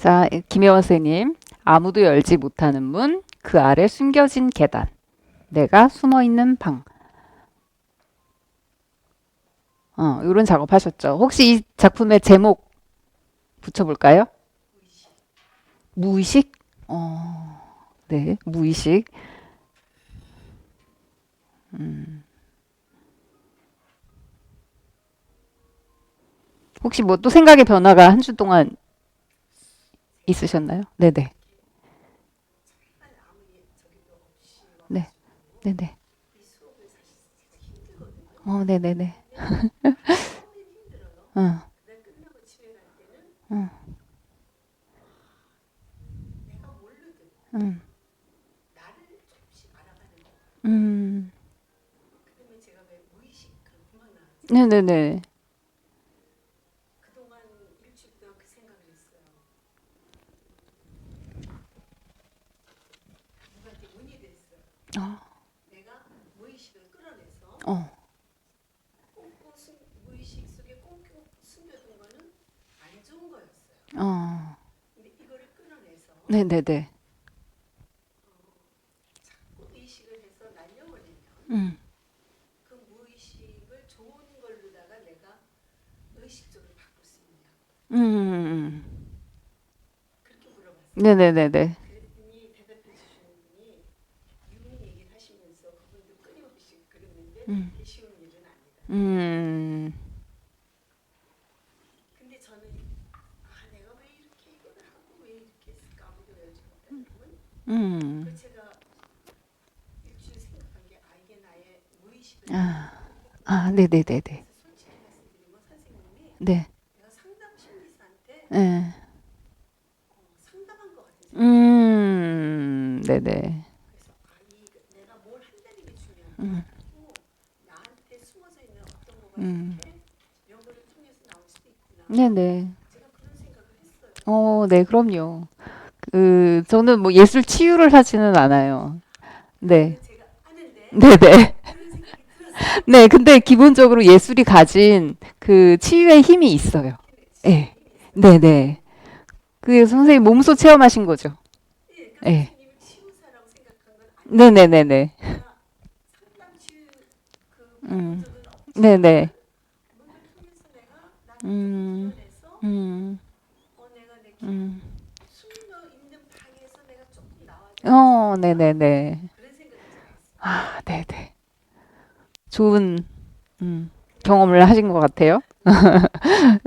자, 김혜원 선생님. 아무도 열지 못하는 문, 그 아래 숨겨진 계단, 내가 숨어 있는 방. 이런 작업 하셨죠. 혹시 이 작품의 제목 붙여볼까요? 무의식? 네, 무의식. 혹시 뭐 또 생각의 변화가 한 주 동안 있으셨나요? 네네. 네, 네네. 네네네. 응, 응, 응, 음, 네네네. 어, 어, 어, 네네네. 음, 음, 네네네네. 음, 음, 음, 아, 네네네네. 네, 네. 네네. 음, 음, 네네. 네, 그럼요. 저는 뭐 예술 치유를 하지는 않아요. 네. 네네. 네, 근데 기본적으로 예술이 가진 그 치유의 힘이 있어요. 네. 네네. 그게 선생님 몸소 체험하신 거죠. 네. 네네네네. 음, 네네. 음, 음, 음. 네네네. 네네. 좋은, 음, 경험을 하신 것 같아요.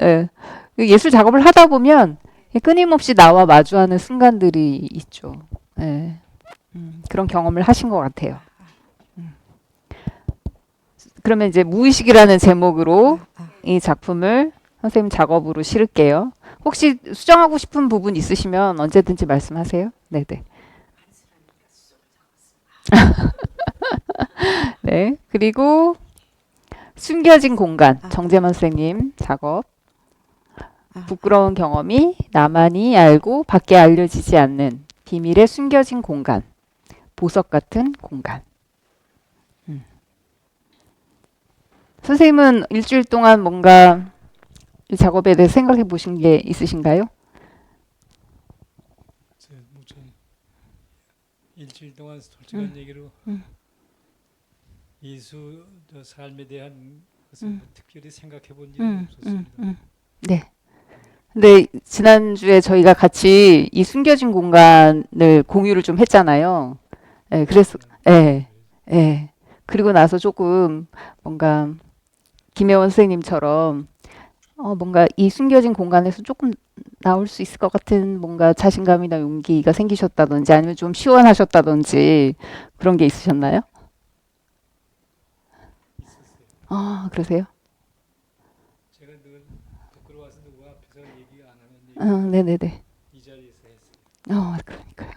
예. 예술 작업을 하다 보면 끊임없이 나와 마주하는 순간들이 있죠. 예. 그런 경험을 하신 것 같아요. 그러면 이제 무의식이라는 제목으로 이 작품을 선생님 작업으로 실을게요. 혹시 수정하고 싶은 부분 있으시면 언제든지 말씀하세요. 네네. 네. 그리고 숨겨진 공간, 정재만 선생님 작업. 부끄러운 경험이 나만이 알고 밖에 알려지지 않는 비밀의 숨겨진 공간, 보석 같은 공간. 음. 선생님은 일주일 동안 뭔가 이 작업에 대해 생각해 보신 게 있으신가요? 저 일주일 동안 음, 솔직한 얘기로 음, 이수 저 삶에 대한 것을 음, 뭐 특별히 생각해 본 일은 없었습니다. 네. 근데 지난주에 저희가 같이 이 숨겨진 공간을 공유를 좀 했잖아요. 예, 그래서, 예, 그래서 예. 그리고 나서 조금 뭔가 김혜원 선생님처럼 뭔가 이 숨겨진 공간에서 조금 나올 수 있을 것 같은 뭔가 자신감이나 용기가 생기셨다든지 아니면 좀 시원하셨다든지 그런 게 있으셨나요? 있었어요. 그러세요? 제가 늘 부끄러워서 누구 앞에서 얘기 안 하는 얘기를 네네네. 이 자리에서 했어요. 그러니까요.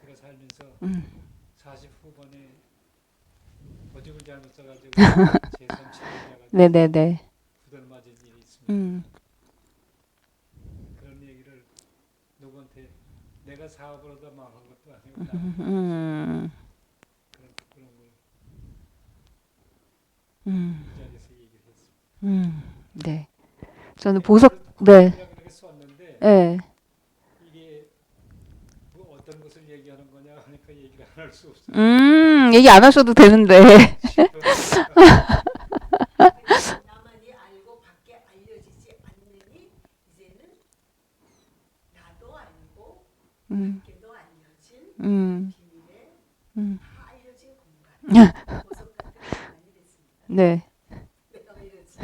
제가 살면서 음, 40 후반에 오줌을 잘못 싸가지고 제3 치매가 네네네. 두달 맞은 일이 있습니다. 음, 그런 얘기를 누구한테 내가 사업을 하다 망한 것도 아니고 남한테 해서 음, 그런 부끄러운 걸 음, 이 자리에서 얘기를 했습니다. 네. 저는 근데 그걸 네, 고백이라 그렇게 썼는데 네, 할 수 없어요. 얘기 안 하셔도 되는데. 나만이 알고 밖에 알려지지 않느니 이제는 나도 알고 음, 밖에도 알려진 음, 비밀에 음. 다 알려진 공간 보석 같은 공간이 됐습니다. 네. 내가 왜 이러지?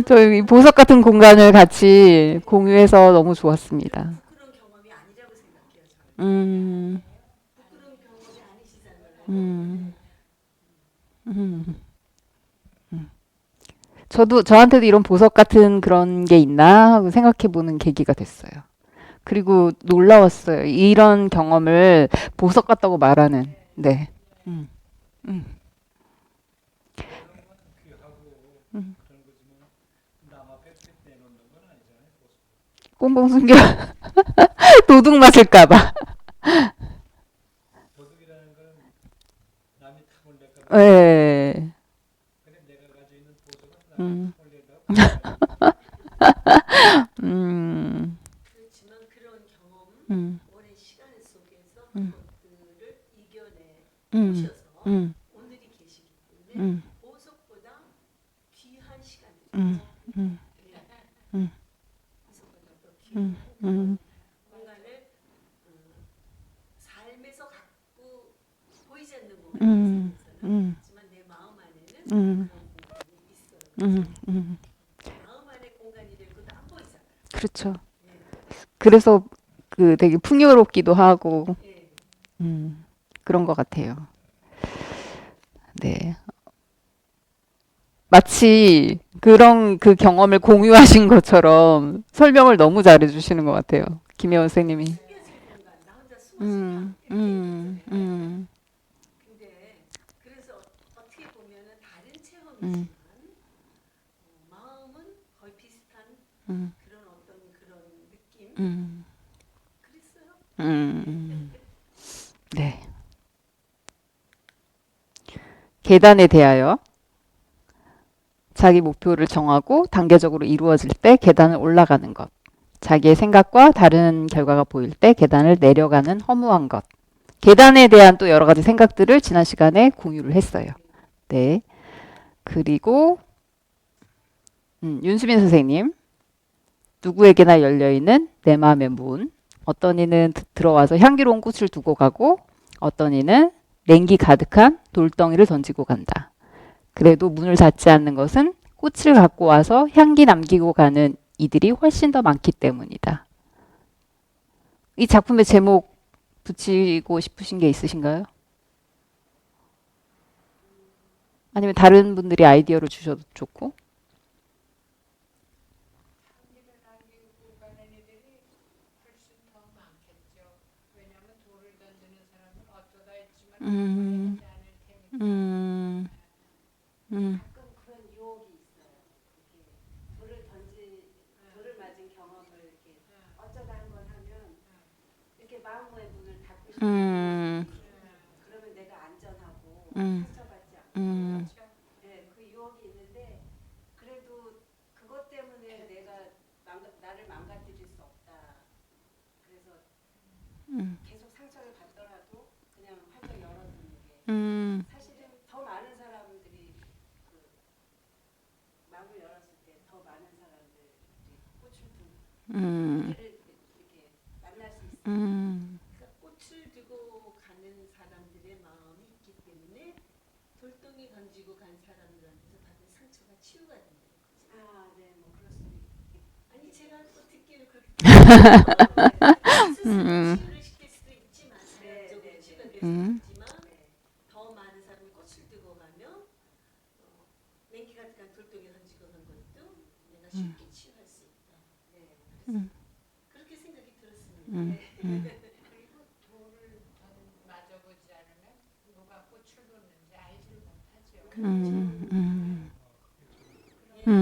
저희 보석 같은 공간을 같이 공유해서 너무 좋았습니다. 부끄러운 경험이 아니라고 생각해요. 저는. 음, 부끄러운 경험이 아니시잖아요. 음, 음. 저한테도 이런 보석 같은 그런 게 있나 하고 생각해 보는 계기가 됐어요. 그리고 놀라웠어요. 이런 경험을 보석 같다고 말하는. 네. 음, 음, 그런 건 귀하고 음. 그런 거지만 남 앞에 내놓는 건 아니잖아요. 보석. 꽁꽁 숨겨 도둑 맞을까봐. 도둑이라는 건 남이 탐을낼까 봐. 예. 그래 내가 가지고 있는 보석은 남이 음, 탐을낼까 봐. 음, 그렇지만 그런 경험, 음, 오랜 시간 속에서 음, 그것들을 이겨내 음, 오셔서 음, 오늘이 계시기 때문에 음, 보석보다 귀한 시간들이죠. 음, 음, 네. 음, 보석보다 더 귀한 음, 공간을 삶에서 갖고 보이지 않는 공간이 음, 세상에서는 음, 하지만 내 마음 안에는 음, 그런 공간이 있어요. 음. 마음 안에 공간이 될 것도 안 보이잖아요. 그렇죠. 네. 그래서 그 되게 풍요롭기도 하고, 네. 그런 것 같아요. 네. 마치 그런 그 경험을 공유하신 것처럼 설명을 너무 잘해 주시는 것 같아요. 김혜원 선생님이. 숨겨진 공간, 나 혼자 숨어진 방 이렇게 얘기했잖아요. 음, 근데 그래서 어떻게 보면은 다른 체험이지만 음, 마음은 거의 비슷한 음, 그런 어떤 그런 느낌 음, 그랬어요. 음. 네. 계단에 대하여 자기 목표를 정하고 단계적으로 이루어질 때 계단을 올라가는 것. 자기의 생각과 다른 결과가 보일 때 계단을 내려가는 허무한 것. 계단에 대한 또 여러 가지 생각들을 지난 시간에 공유를 했어요. 네. 그리고 윤수민 선생님. 누구에게나 열려있는 내 마음의 문. 어떤 이는 들어와서 향기로운 꽃을 두고 가고 어떤 이는 냉기 가득한 돌덩이를 던지고 간다. 그래도 문을 닫지 않는 것은 꽃을 갖고 와서 향기 남기고 가는 이들이 훨씬 더 많기 때문이다. 이 작품의 제목 붙이고 싶으신 게 있으신가요? 아니면 다른 분들이 아이디어를 주셔도 좋고. 향기를 남기고 가는 이들이 훨씬 더 많겠죠. 왜냐하면 돌을 던지는 사람은 어쩌다 했지만 음, 돌아가지 않을 테니까. 음, 음, 가끔 그런 유혹이 있어요. 이렇게 돌을 맞은 경험을 이렇게 어쩌다 한 번 하면 이렇게 마음의 문을 닫고 싶은 음, 유혹이 그러면 내가 안전하고 음, 상처받지 않고 음, 그렇죠. 네, 그 유혹이 있는데 그래도 그것 때문에 내가 나를 망가뜨릴 수 없다. 그래서 음, 계속 상처를 받더라도 그냥 활짝 열어두는 게 음, 사실은 더 많은 사람들이 그 마음을 열었을 때 더 많은 사람들이 꽃을 두고 음, 그들을 이렇게 만날 수 있어요. 그러니까 꽃을 두고 가는 사람들의 마음이 있기 때문에 돌덩이 던지고 간 사람들한테서 받은 상처가 치유가 된다는 거죠. 아, 네, 뭐 그럴 수 있겠. 아니 제가 또 듣기를 그렇게 스스로 음, 치유를 시킬 수도 있지만 자연적으로 치유가 될 수도 음, 있지만 더 많은 사람이 꽃을 두고 가면 냉기 가득한 돌덩이 던지고 간 것도 내가 쉽게 치유할 수 있다. 네, 그래서 그렇게 생각이 들었습니다. 네. 그리고 돌을 맞아보지 않으면 누가 꽃을 뒀는지 알지를 못하죠. 음,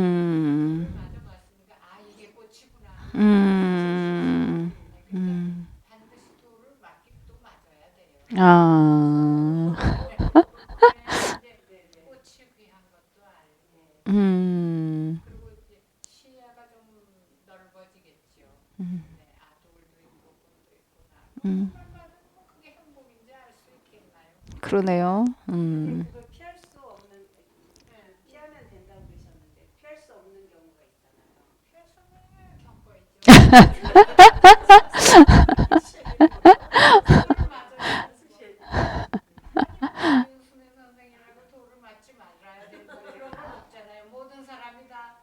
돌을 맞아봤으니까 아 이게 꽃이구나. 음, 근데 반드시 돌을 맞긴 또 맞아야 돼요. 아, 그래야 이제 꽃이 귀한 것도 알고 그리고 이제 시야가 좀 넓어지겠죠. 네, 아 돌도 있고 꽃도 있구나. 얼마나 뭐 그게 행복인지 알 수 있겠나요? 그러네요. 그걸 피할 수 없는 피하면 된다고 그러셨는데 피할 수 없는 경우가 있잖아요. 필수는 겪고 있죠. 유수민 선생이라고 돌을 맞지 말아야 되는 그런 건 없잖아요. 모든 사람이 다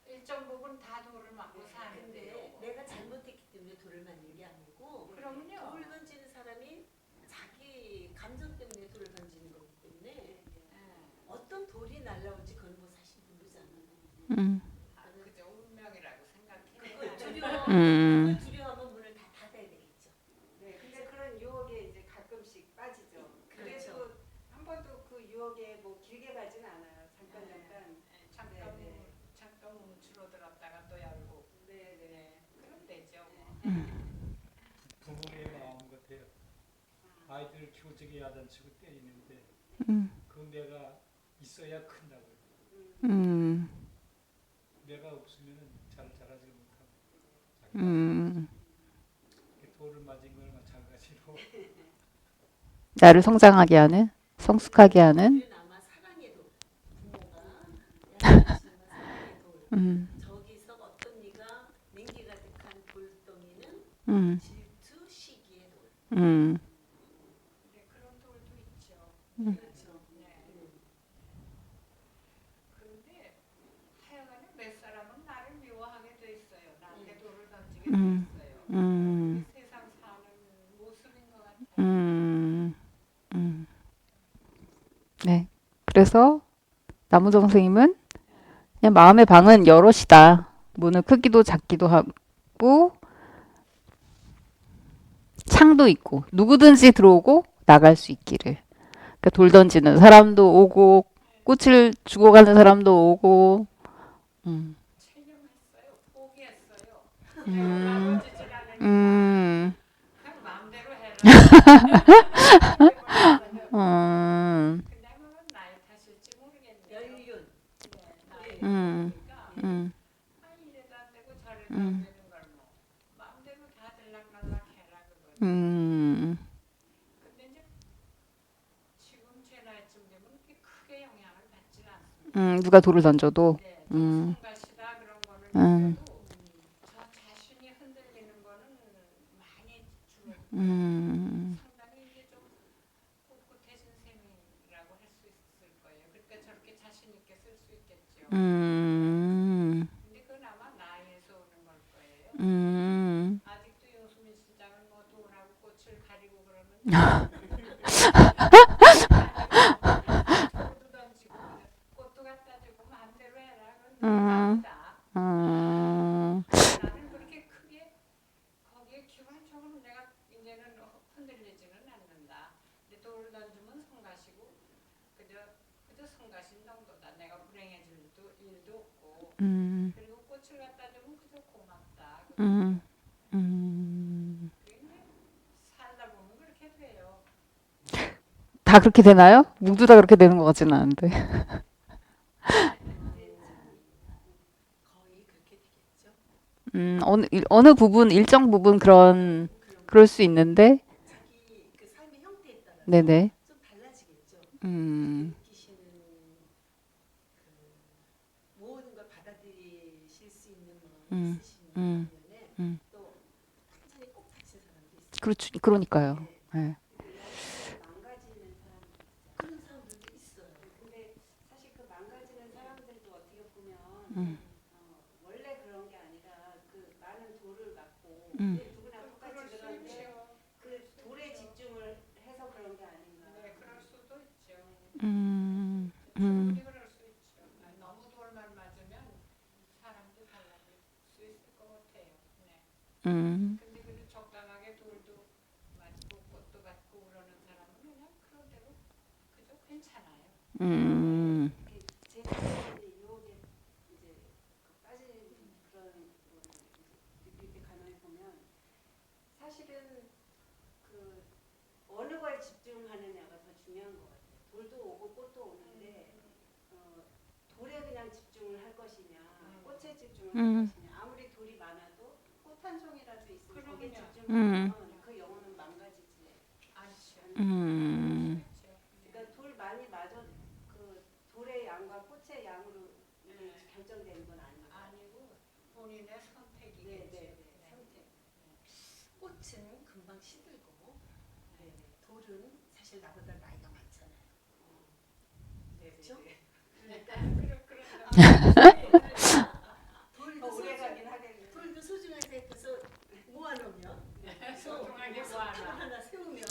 일정 부분 다 돌을 맞고 근데 사는데요. 내가 잘못했기 때문에 돌을 맞는 게 아니고 그러면요. 돌 던지는 사람이 자기 감정 때문에 돌을 던지는 거기 때문에 어떤 돌이 날라올지 그건 뭐 사실 모르잖아요. 음, 그저 운명이라고 그걸 생각해요. 음. 그걸 두려워하면 문을 다 닫아야 되겠죠. 네, 근데 그런 유혹에 이제 가끔씩 빠지죠. 그렇죠. 그래도 한 번도 그 유혹에 뭐 길게 가진 않아요. 잠깐. 잠깐 네. 잠깐 뭉치러들었다가 또 열고. 네. 그럼 되죠. 뭐. 부모의 마음 같아요. 아이들을 키우기 야단치고 때리는데 그 내가 있어야 큰다고요. 음, 내가 없으면 잘 자라지 못하고 돌을 맞은 걸 마찬가지로 나를 성장하게 하는, 성숙하게 하는. 돌은 아마 사랑의 돌. 부모가 양육하시는 사랑의 돌. 저기서 어떤 네가 냉기 가득한 돌덩이는 음, 질투, 시기의 돌. 음, 네, 그런 돌도 있죠. 그렇죠. 네. 그런데 하여간에 몇 사람은 나를 미워하게 돼 있어요. 나한테 돌을 던지게 돼 음, 있어요. 음, 그게 세상 사는 모습인 것 같아요. 음, 네. 그래서 나무정 선생님은 그냥 마음의 방은 여럿이다. 문은 크기도 작기도 하고 창도 있고 누구든지 들어오고 나갈 수 있기를. 그러니까 돌 던지는 사람도 오고 꽃을 주고 가는 사람도 오고. 체념했어요. 포기했어요. 음, 나머지질 않으니까 음, 그냥 마음대로 해라. 그냥 그건 나의 탓일지 모르겠네요. 연륜. 네, 나의 음, 탓이니까 음, 이래도 안 되고 저래도 안 되는 걸 뭐 마음대로 다 들락날락 해라 그거지. 근데 이제 지금 제 나이쯤 되면 그렇게 크게 영향을 받질 않습니다. 누가 돌을 던져도. 네, 음, 성가시다 그런 거는 음, 있어도 저 자신이 흔들리는 거는 많이 줄어들어요. 상당히 이제 좀 꿋꿋해진 셈이라고 할 수 있을 거예요. 그러니까 저렇게 자신 있게 쓸 수 있겠죠. 근데 그건 아마 나이에서 오는 걸 거예요. 아직도 윤수민 시장은 뭐 돌하고 꽃을 가리고 그러는데 돌도 던지고 꽃도 갖다 주고 마음대로 해라 그런 겁니다. 나는 그렇게 크게 거기에 기본적으로 내가 이제는 흔들리지는 않는다. 근데 돌을 던지면 성가시고 그저 성가신 정도다. 내가 불행해질 일도 없고 그리고 꽃을 갖다 주면 그저 고맙다. 그게 살다 보면 그렇게 돼요. 다 그렇게 되나요? 모두 다 그렇게 되는 것 같지는 않은데. 거의 그렇게 되겠죠. 어느 부분, 일정 부분 그럴 수 있는데, 자기 그 삶의 형태에 따라서 네네. 좀 달라지겠죠. 음, 느끼시는 그 모든 걸 받아들이실 수 있는 마음이 음, 있으신 음, 반면에 음. 또 완전히 꼭 닫힌 사람도 있어요. 그렇죠. 그러니까요. 네. 망가지는 사람들. 그런 사람들도 있어요. 근데 사실 그 망가지는 사람들도 어떻게 보면 원래 그런 게 아니라 그 많은 돌을 맞고 누구나 똑같이 그럴 수 그런데 있죠. 그 돌에 집중을 해서 그런 게 아닌가. 네, 그럴 수도 있죠. 음, 충분히 그럴 수 있죠. 너무 돌만 맞으면 사람도 달라질 수 있을 것 같아요. 네. 근데 그 적당하게 돌도 맞고 꽃도 받고 그러는 사람은 그냥 그런대로 그저 괜찮아요. 제 자신이 유혹에 이제 빠진 그런 거를 이제 느낄 때 가만히 보면 사실은 그 어느 거에 집중하느냐가 더 중요한 것 같아요. 돌도 오고 꽃도 오는데 돌에 그냥 집중을 할 것이냐, 꽃에 집중을 할 것이냐. 아무리 돌이 많아도 꽃 한 송이라도 있으면 거기에 그럼요. 집중하면 그 음, 그러니까 돌 많이 맞아 그 돌의 양과 꽃의 양으로 이게 결정되는 건 아니에요. 아니고 본인의 선택이겠죠. 네, 네, 네. 선택. 꽃은 금방 시들고 네, 돌은 사실 나보다 나이가 많잖아요. 네, 그렇죠? 돌도 오래 가긴 하겠네요. 돌도 소중하게 생각해서 모아놓으면 소중하게 소 모아놔. 하나 세우면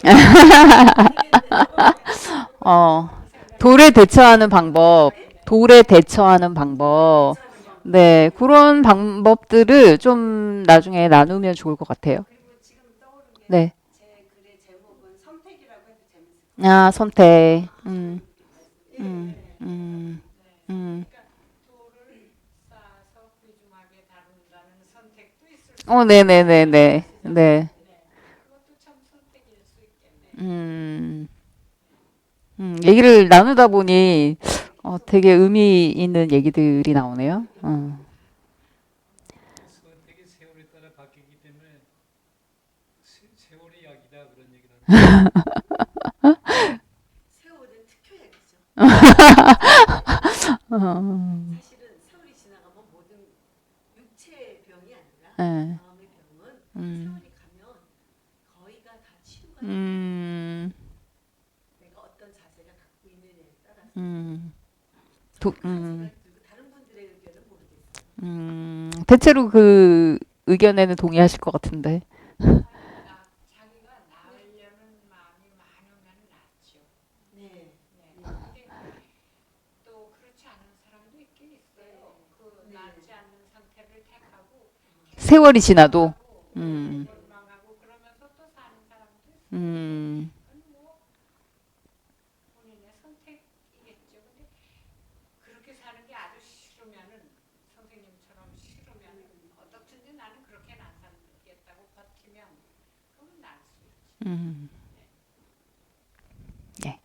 돌에 대처하는 방법, 돌에 대처하는 방법. 네, 그런 방법들을 좀 나중에 나누면 좋을 것 같아요. 그리고 지금 떠오른 게 네. 제 글의 제목은 선택이라고 해도 재밌을 것 같아요. 아, 선택. 그러니까 돌을 쌓아서 귀중하게 다룬다는 선택도 있을 수 네네네네. 네. 그것도 참 선택일 수 있겠네. 얘기를 나누다 보니 되게 의미 있는 얘기들이 나오네요. 선택이 세월에 따라 바뀌기 때문에 세월의 약이다 그런 얘기를 합니다. 세월은 특효약이죠. 사실은 세월이 지나가면 모든 육체의 병이 아니라 네. 마음의 병은 세월이 가면 거의가 다 치료가 돼요. 내가 어떤 자세를 갖고 있느냐에 따라서 그런 생각이 들고 다른 분들의 의견은 모르겠어요. 대체로 그 의견에는 동의하실 것 같은데. 자기가 나으려는 마음이 많으면 낫죠. 네. 근데 또 그렇지 않은 사람도 있긴 있어요. 그 네. 낫지 않는 상태를 택하고 세월이 지나도. 원망하고 그러면서 또 사는 사람도 있어요. 그건 뭐 본인의 선택이겠죠. 근데 그렇게 사는 게 아주 싫으면은 선생님처럼 싫으면은 어떻든지 나는 그렇게는 안 살겠다고 버티면 그건 날 수 있지. 예,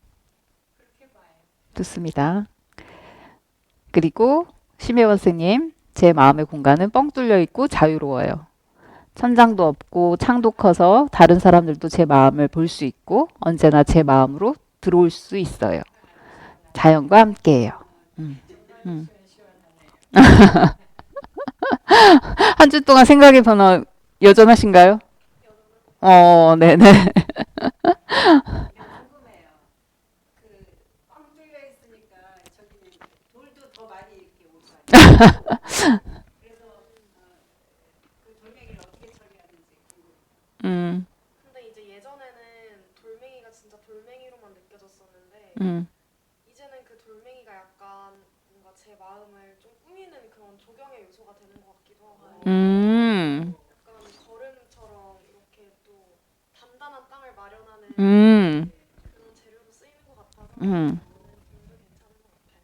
그렇게 봐요. 좋습니다. 그리고 심혜원 선생님, 제 마음의 공간은 뻥 뚫려 있고 자유로워요. 천장도 없고 창도 커서 다른 사람들도 제 마음을 볼 수 있고 언제나 제 마음으로 들어올 수 있어요. 자연과 함께해요. 정말 시원시원하네요. 한 주 동안 생각의 변화 여전하신가요? 네네. 궁금해요. 그뻥 뚫려 있으니까 저기는 돌도 더 많이 이렇게 올 거 아니에요. 그래서 그 돌멩이를 어떻게 처리하는지 궁금해요. 근데 이제 예전에는 돌멩이가 진짜 돌멩이로만 느껴졌었는데 이제는 그 돌멩이가 약간 뭔가 제 마음을 좀 꾸미는 그런 조경의 요소가 되는 것 같기도 하고 약간 걸음처럼 이렇게 또 단단한 땅을 마련하는 그런 재료로 쓰이는 것 같아서 돌도 괜찮은 것 같아요.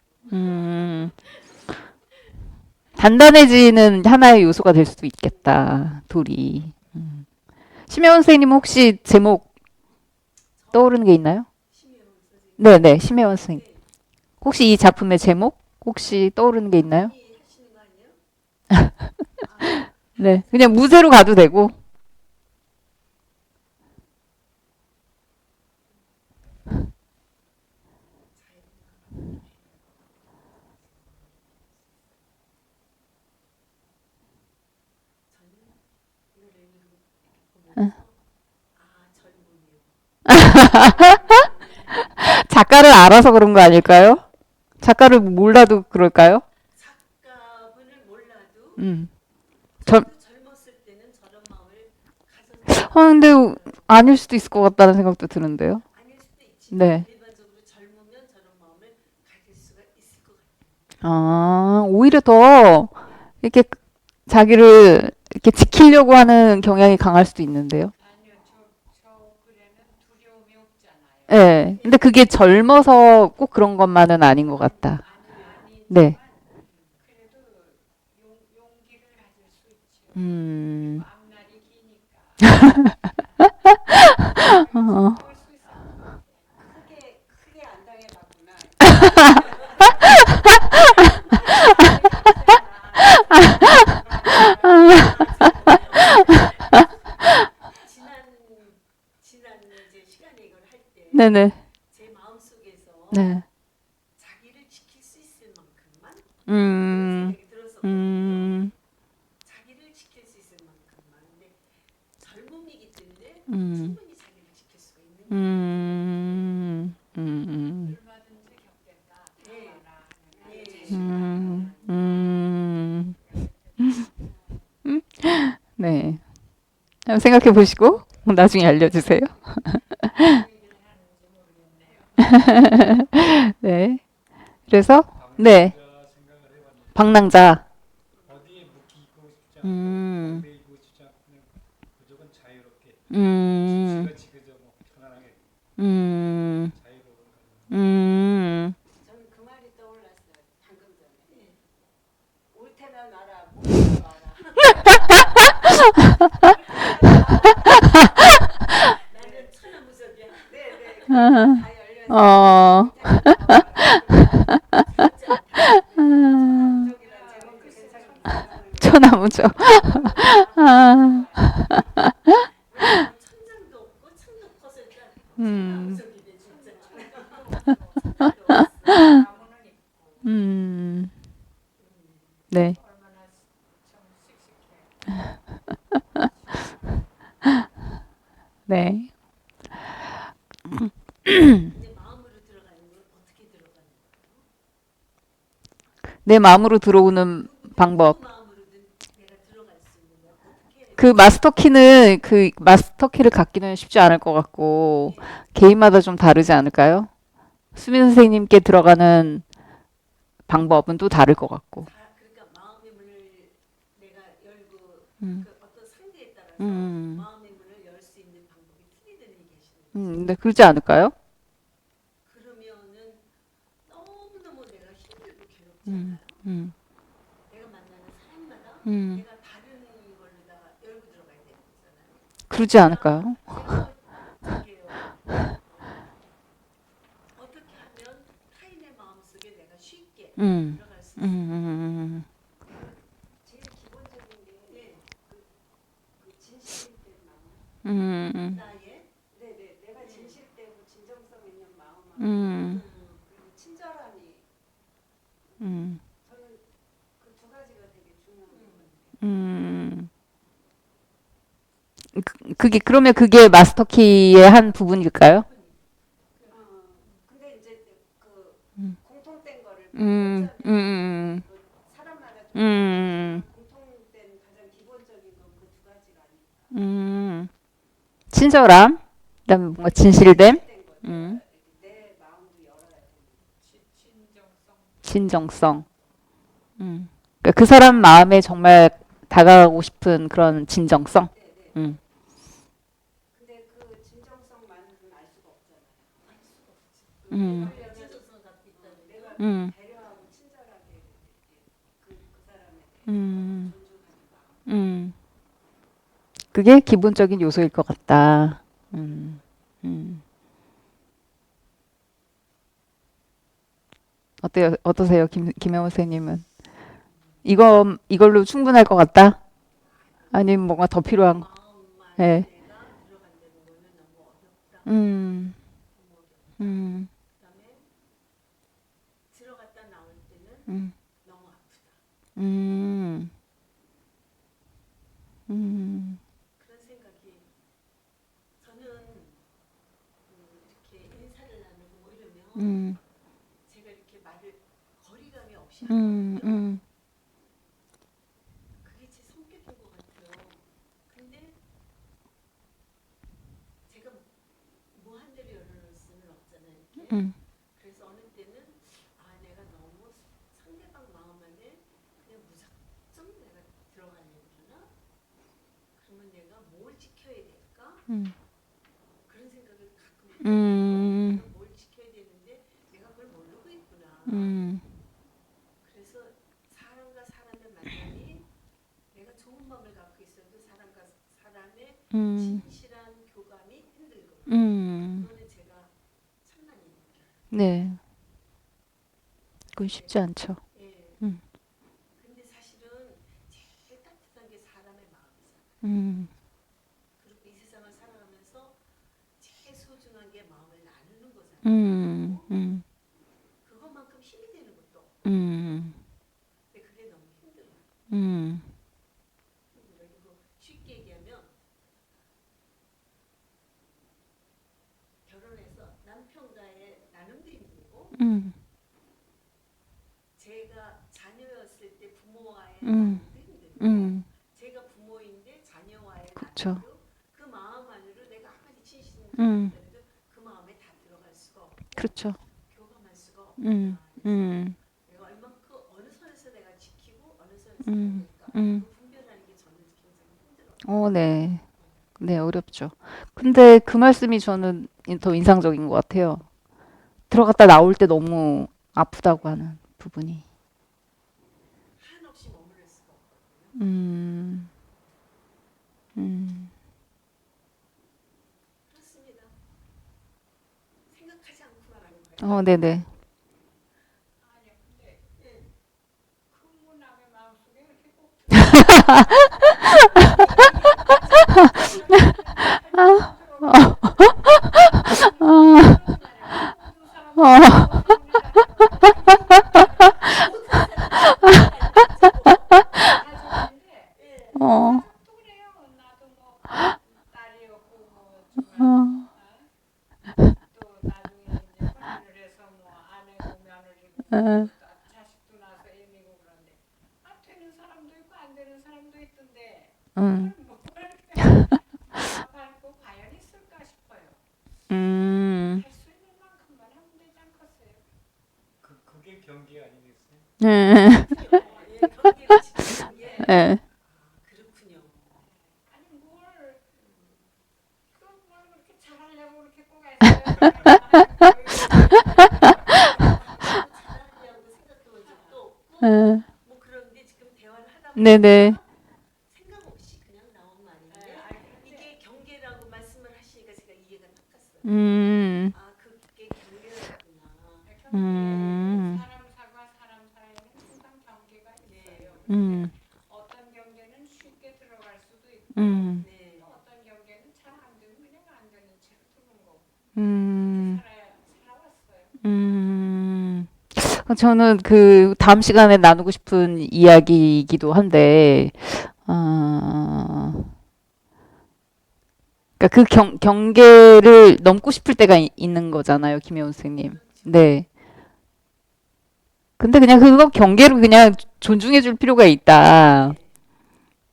단단해지는 하나의 요소가 될 수도 있겠다. 돌이. 심혜원 선생님 혹시 제목 떠오르는 게 있나요? 심혜원 선생님. 네네, 심혜원 선생님. 혹시 이 작품의 제목 혹시 떠오르는 게 있나요? 하시는 거 아니에요? 네, 그냥 무쇠로 가도 되고. 작가를 알아서 그런 거 아닐까요? 작가를 몰라도 그럴까요? 작가분을 몰라도 전- 저도 젊었을 때는 저런 마음을 가졌을 근데 아닐 수도 있을 것 같다는 생각도 드는데요. 아닐 수도 있지만 네. 일반적으로 젊으면 저런 마음을 가질 수가 있을 것 같아요. 오히려 더 이렇게 자기를 이렇게 지키려고 하는 경향이 강할 수도 있는데요. 아니요, 저 글에는 두려움이 없잖아요. 네. 근데 그게 젊어서 꼭 그런 것만은 아닌 것 같다. 아니지만 네. 그래도 용기를 가질 수 있죠. 앞날이 기니까. 볼수 있을 것 같아요. 크게 안 당해봤구나. 지난 이제 시간에 이걸 할 때 네네. 제 마음 속에서 네. 자기를 지킬 수 있을 만큼만 음, 그런 생각이 들었었거든요. 음, 자기를 지킬 수 있을 만큼만. 근데 젊음이기 때문에 음, 충분히 자기를 지킬 수가 있는 거예요. 얼마든지 겪겠다. 네. 참아라 하는 네. 음, 음, 네. 한번 생각해 보시고 나중에 알려주세요. 무슨 얘기를 하는지 모르겠네요. 네. 그래서 네. 방랑자 생각을 해봤는데 방랑자. 어디에 묶이고 싶지 않고 음, 매이고 싶지 않고 그냥 무조건 자유롭게 음, 지그지 그저 뭐 편안하게 음, 자유로운 그런 음. 저는 그 말이 떠올랐어요. 방금 전에. 올 테면 와라, 못 테면 와라. 나는 천하무적이야. 네네. 아, 다 열려 어, 있어요. 두렵지 않다. 천하무적이라는 제목도 괜찮은 천하무적. 아, 왜냐면 천장도 없고 창도 커서니까 음, 천하무적이네 진짜. 천장도 없어. 나무는 있고 네. 얼마나 좀 씩씩해. 네. 내 마음으로 들어가는 건 어떻게 들어가는 거예요? 내 마음으로 들어오는 방법. 누구 마음으로든 내가 들어갈 수 있는 건 어떻게 그 마스터 키를 갖기는 쉽지 않을 것 같고 개인마다 좀 다르지 않을까요? 수민 선생님께 들어가는 방법은 또 다를 것 같고. 그러니까 마음의 문을 내가 열고 음, 그 어떤 상대에 따라서 음, 마음의 문을 열 수 있는 방법이 틀리다는 얘기하시는 거죠. 네, 그러지 않을까요? 그러면은 너무너무 내가 힘들고 괴롭지 음, 않아요? 음, 내가 만나는 사람마다 음, 내가 다른 걸로다가 열고 들어가야 되는 거잖아요. 그러지 않을까요? 제가 저게요. 어떻게 하면 타인의 마음속에 내가 쉽게 음, 들어갈 수 음, 있어요? 음, 제일 기본적인 게 네. 그 진실된 마음. 음, 나의 네네. 내가 진실되고 진정성 있는 마음하고 음, 그리고 친절함이 음, 저는 그 두 가지가 되게 중요한 것 같아요. 음. 그러면 그게 마스터 키의 한 부분일까요? 근데 이제 그 음, 공통된 거를 음, 꼽자면 음, 그 사람마다 좀 음, 다르지만 공통된 가장 기본적인 건 그 두 가지가 아닐까. 친절함, 그다음에 뭔가 진실됨, 진실된 거. 음, 내가 이렇게 내 마음도 열어야 되는. 진정성. 진정성. 그러니까 그 사람 마음에 정말 다가가고 싶은 그런 진정성. 네네. 음, 근데 그 진정성만으로는 알 수가 없잖아요. 알 수가 없지. 음, 그러려면 진정성을 갖고 있다는 내가 건 음, 배려하고 친절하게 이렇게 그 사람에 대해서 음, 존중하는 마음. 음. 그게 기본적인 요소일 것 같다. 음, 음. 어때요? 어떠세요, 김영호 선생님은? 이걸로 충분할 것 같다? 아니면 뭔가 더 필요한 거? 마음만 네. 내가 들어간다는 거는 너무 어렵다. 음, 너무 어렵다. 음, 그다음에 들어갔다 나올 때는 음, 너무 아프다. 음, 음, 그런 생각이 저는 이렇게 인사를 나누고 뭐 이러면 음, 제가 이렇게 말을 거리감이 없이 음, 하거든요. 그게 제 성격인 것 같아요. 근데 제가 무한대로 열어놓을 수는 없잖아요. 이렇게. 음, 그래서 어느 때는 내가 너무 상대방 마음 안에 그냥 무작정 내가 들어가려나? 그러면 내가 뭘 지켜야 될까? 음, 그런 생각을 가끔 음, 해요. 내가 뭘 지켜야 되는데 내가 그걸 모르고 있구나. 음, 그래서 사람과 사람의 만남이 내가 좋은 마음을 갖고 있어도 사람과 사람의 음, 진실한 교감이 힘들고 음. 그거는 제가 참 많이 느껴요. 네, 그건 근데 쉽지 않죠. 예. 음, 근데 사실은 제일 따뜻한 게 사람의 마음이잖아요. 음, 그리고 이 세상을 살아가면서 제일 소중한 게 마음을 나누는 제가 자녀였을 때 부모와의 음. 나누기도 힘들고 제가 부모인데 자녀와의 그쵸. 나누기도 그 마음 안으로 내가 아무리 진실은 음. 하더라도 그 마음에 다 들어갈 수가 없고 그렇죠. 교감할 수가 없다. 음. 그래서 음. 내가 얼만큼 어느 선에서 내가 지키고 어느 선에서 음. 내가 음. 그 분별하는 게 저는 굉장히 힘들어요. 네. 네, 어렵죠. 근데 그 말씀이 저는 더 인상적인 것 같아요. 들어갔다 나올 때 너무 아프다고 하는 부분이. 한없이 머무를 수가 없거든요. 음. 음. 그렇습니다. 생각하지 않고 말하는 거예요. 네네. 아니 근데 예. 그 남의 마음속에 이렇게 꼭 가족인데 어. 가족도 그래요. 나도 뭐 딸이었고 뭐지만 또 나중에 이제 혼인을 해서 뭐 아내고 며느리고 자식도 낳아서 애미고 그런데 되는 사람도 있고 안 되는 사람도 있던데 음. 뭐 밟고 과연 있을까 싶어요. 음. 할 수 있는 만큼만 하면 되지 않겠어요? 그게 경계 아니겠어요? 네. 예, 경계를 지키는 게 네. 그렇군요. 아니 뭘 그렇게 잘하려고 그렇게 꼭 애써요. 잘하려고 생각해본 적도 없고 네. 뭐 그런데 지금 대화를 하다 네네. 보니까 생각 없이 그냥 나온 말인데 이게 경계라고 말씀을 하시니까 제가 이해가 딱 갔어요. 음. 아, 그게 경계였구나. 사람 사과 사람 사이에는 항상 경계가 있어요. 음. 어떤 경계는 쉽게 들어갈 수도 있고 음. 네. 또 어떤 경계는 잘 안 되면 그냥 안 되는 채로 두는 거고 음. 살아왔어요. 저는 그 다음 시간에 나누고 싶은 이야기이기도 한데, 그러니까 그 경계를 넘고 싶을 때가 있는 거잖아요, 김혜원 선생님. 네. 근데 그냥 그거 경계를 그냥 존중해 줄 필요가 있다.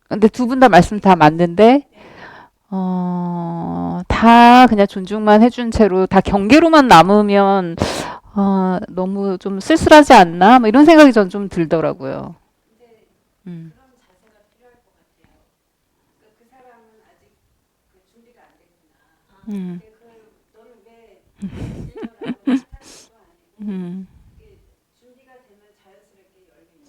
근데 두 분 다 말씀 다 맞는데, 다 그냥 존중만 해준 채로 다 경계로만 남으면, 너무 좀 쓸쓸하지 않나? 뭐 이런 생각이 전 좀 들더라고요. 근데 음. 그런 자세가 필요할 것 같아요. 그러니까 그 사람은 아직 그 준비가 안 됐구나. 음. 근데 너는 왜 이러라고 탓할 것도 아니고 음. 이게 준비가 되면 자연스럽게 열리는.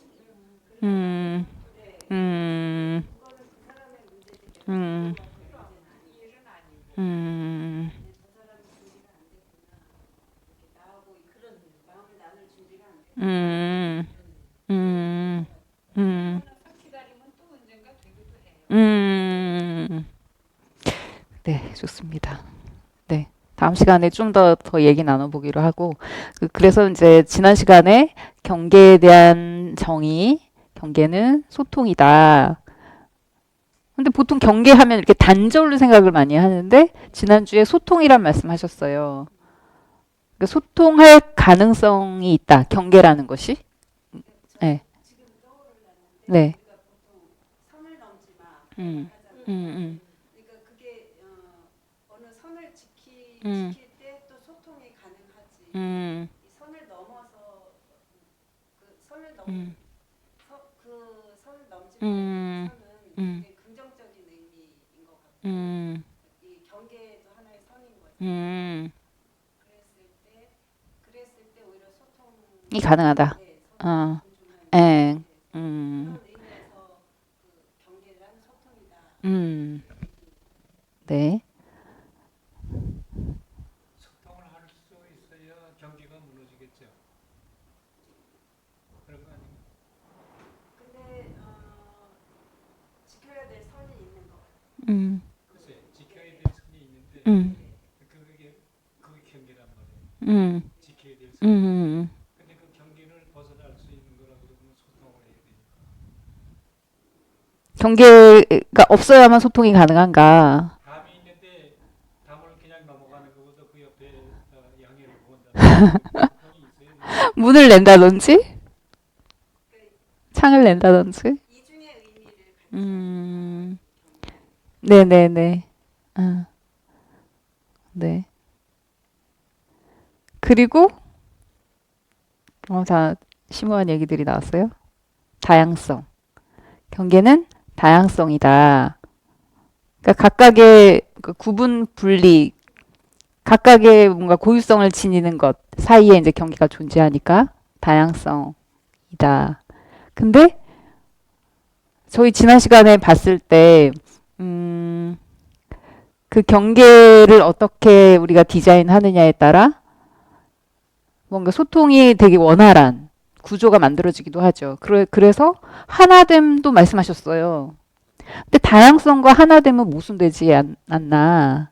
음. 네. 음. 그거는 그 사람의 문제지 내가 음. 준비가 될 문제는 아니고. 일은 아니고 음. 근데 저 사람이 준비가 안 됐구나. 이렇게 나하고 그런 마음을 나눌 준비가 안 됐구나. 음. 음. 음. 그러면서 기다리면 또 언젠가 되기도 해요. 네, 좋습니다. 네. 다음 시간에 좀 더 얘기 나눠보기로 하고, 그래서 이제 지난 시간에 경계에 대한 정의, 경계는 소통이다. 근데 보통 경계하면 이렇게 단절로 생각을 많이 하는데, 지난주에 소통이란 말씀 하셨어요. 그러니까 소통할 가능성이 있다. 경계라는 것이. 네. 지금 떠오르는데 네. 우리가 보통 선을 넘지 마 음. 하잖아요. 음. 그러니까 그게 어느 선을 지킬 때 또 소통이 가능하지. 음. 이 선을 넘어서 그 선을 넘 음. 그 선을 넘지 음. 말는 선은 음. 굉장히 긍정적인 의미인 것 같고 음. 이 경계도 하나의 선인 거죠. 음. 그랬을 때 오히려 소통이 이 가능하다. 네, 어. 소통을 존중하는 예. 그런 음. 의미에서 그 경계란 소통이다. 음. 네. 소통을 할 수 있어야 경계가 무너지겠죠. 그런 거 아닌가? 근데 지켜야 될 선이 있는 것 같아요. 음. 글쎄, 지켜야 될 선이 있는데 음. 그게 경계란 말이에요. 음. 지켜야 될 선. 음. 근데 그 경계를 벗어날 수 있는 거라 그러면 소통을 해야 되니까. 경계가 없어야만 소통이 가능한가? 담이 있는데 담을 그냥 넘어가는 것보다 그 옆에 양해를 구한다든지 소통이 있어야 돼요. 문을 낸다든지? 창을 낸다든지. 이중의 의미를 가진 음, 네네네. 아, 네. 그리고, 다 심오한 얘기들이 나왔어요. 다양성. 경계는 다양성이다. 그러니까 각각의 그 구분 분리, 각각의 뭔가 고유성을 지니는 것 사이에 이제 경계가 존재하니까 다양성이다. 근데 저희 지난 시간에 봤을 때, 그 경계를 어떻게 우리가 디자인하느냐에 따라 뭔가 소통이 되게 원활한 구조가 만들어지기도 하죠. 그래서 하나됨도 말씀하셨어요. 근데 다양성과 하나됨은 모순되지 않나?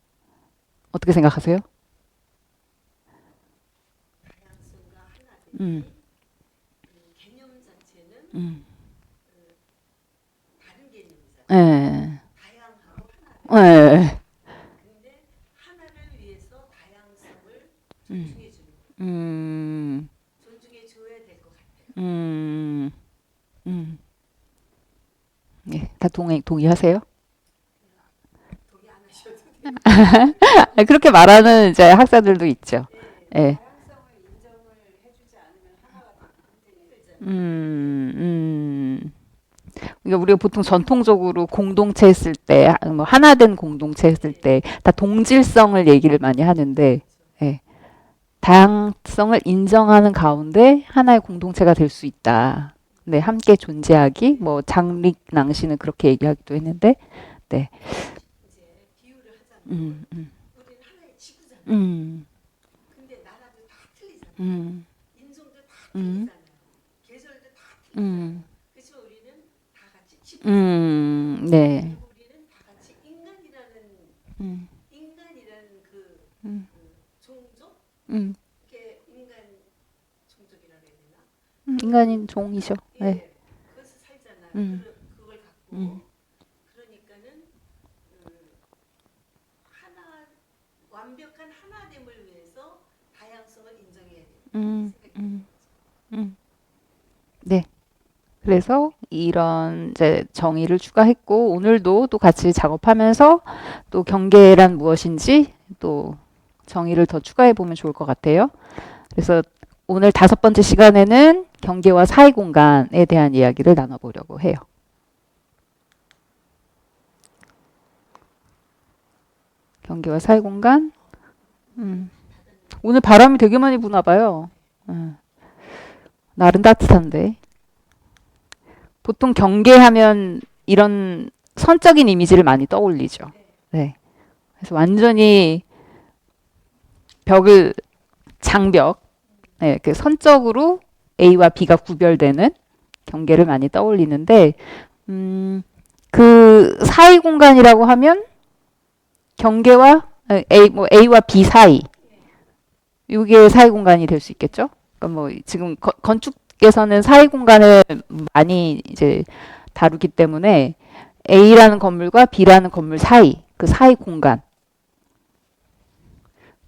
어떻게 생각하세요? 다양성과 하나됨. 음, 개념 자체는 음, 다른 개념이잖아요. 예, 다양하고 하나. 예, 근데 하나를 위해서 다양성을 음, 존중해 주는 거예요. 존중해 줘야 될 것 같아요. 음, 음. 예, 다 동의하세요? 동의 안 하셔도 돼요. 그렇게 말하는 이제 학사들도 있죠. 예. 다양성을 인정을 해주지 않으면 하나가 되기 힘들잖아요. 그러니까 우리가 보통 전통적으로 공동체 했을 때, 뭐 하나된 공동체 했을 때, 다 동질성을 얘기를 많이 하는데, 예. 다양성을 인정하는 가운데 하나의 공동체가 될 수 있다. 네, 함께 존재하기, 뭐 장릭 낭시는 그렇게 얘기하기도 했는데, 네, 이제 비유를 하자면 음, 우리는 하나의 지구잖아요. 음, 근데 나라도 다 틀리잖아요. 음, 인종도 다 음, 틀리잖아요. 계절도 다 틀리잖아요. 음, 그렇지만 우리는 다 같이 지구잖아요. 네, 그리고 우리는 다 같이 음, 인간이라는 그, 음, 그 종족, 음, 이게 인간 종족이라고 해야 되나? 인간인 종이죠. 예, 네, 거기서 살잖아요. 음. 그걸 갖고 음. 그러니까는 하나 완벽한 하나됨을 위해서 다양성을 인정해야 돼요. 음, 생각이 네. 그래서 이런 이제 정의를 추가했고 오늘도 또 같이 작업하면서 또 경계란 무엇인지 또 정의를 더 추가해 보면 좋을 것 같아요. 그래서 오늘 5번째 시간에는 경계와 사이 공간에 대한 이야기를 나눠보려고 해요. 경계와 사이 공간. 오늘 바람이 되게 많이 부나 봐요. 날은 따뜻한데. 보통 경계하면 이런 선적인 이미지를 많이 떠올리죠. 네. 그래서 완전히 벽을 장벽, 네, 그 선적으로 A와 B가 구별되는 경계를 많이 떠올리는데, 그 사이 공간이라고 하면 경계와 A와 B 사이, 이게 사이 공간이 될 수 있겠죠. 그러니까 뭐 지금 건축에서는 사이 공간을 많이 이제 다루기 때문에 A라는 건물과 B라는 건물 사이, 그 사이 공간.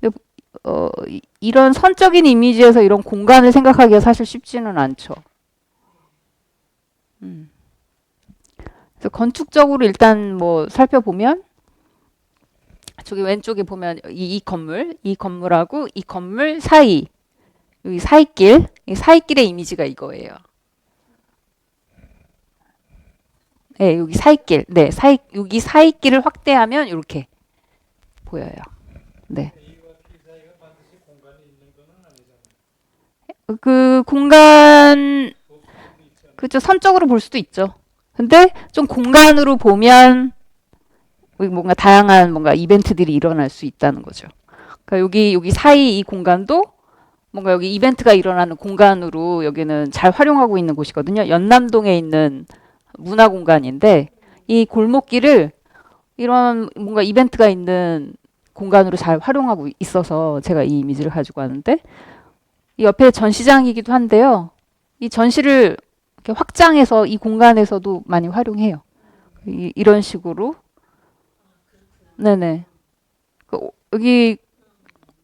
근데 이런 선적인 이미지에서 이런 공간을 생각하기가 사실 쉽지는 않죠. 그래서 건축적으로 일단 뭐 살펴보면 저기 왼쪽에 보면 이 건물하고 이 건물 사이, 여기 사이길, 이 사이길의 이미지가 이거예요. 네, 여기 사이길, 네, 여기 사이길을 확대하면 이렇게 보여요. 네. A와 B 사이가 반드시 공간이 있는 건 아니잖아요. 그 공간, 없을 수도 있잖아요. 그죠, 선적으로 볼 수도 있죠. 근데 좀 공간으로 보면 뭔가 다양한 뭔가 이벤트들이 일어날 수 있다는 거죠. 그러니까 여기 사이 이 공간도 뭔가 여기 이벤트가 일어나는 공간으로 여기는 잘 활용하고 있는 곳이거든요. 연남동에 있는 문화 공간인데 이 골목길을 이런 뭔가 이벤트가 있는 공간으로 잘 활용하고 있어서 제가 이 이미지를 가지고 왔는데 이 옆에 전시장이기도 한데요. 이 전시를 이렇게 확장해서 이 공간에서도 많이 활용해요. 이런 식으로. 네네. 여기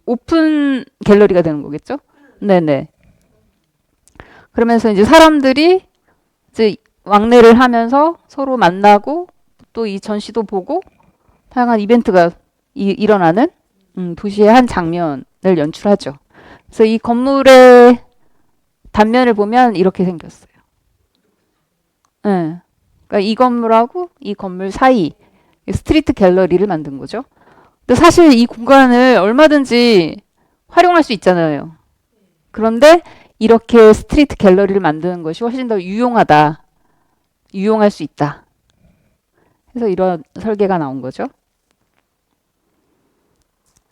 오픈 갤러리가 되는 거겠죠? 네네. 그러면서 이제 사람들이 이제 왕래를 하면서 서로 만나고 또 이 전시도 보고 다양한 이벤트가 일어나는 도시의 한 장면을 연출하죠. 그래서 이 건물의 단면을 보면 이렇게 생겼어요. 네. 그러니까 이 건물하고 이 건물 사이 스트리트 갤러리를 만든 거죠. 근데 사실 이 공간을 얼마든지 활용할 수 있잖아요. 그런데 이렇게 스트리트 갤러리를 만드는 것이 훨씬 더 유용하다. 유용할 수 있다. 그래서 이런 설계가 나온 거죠.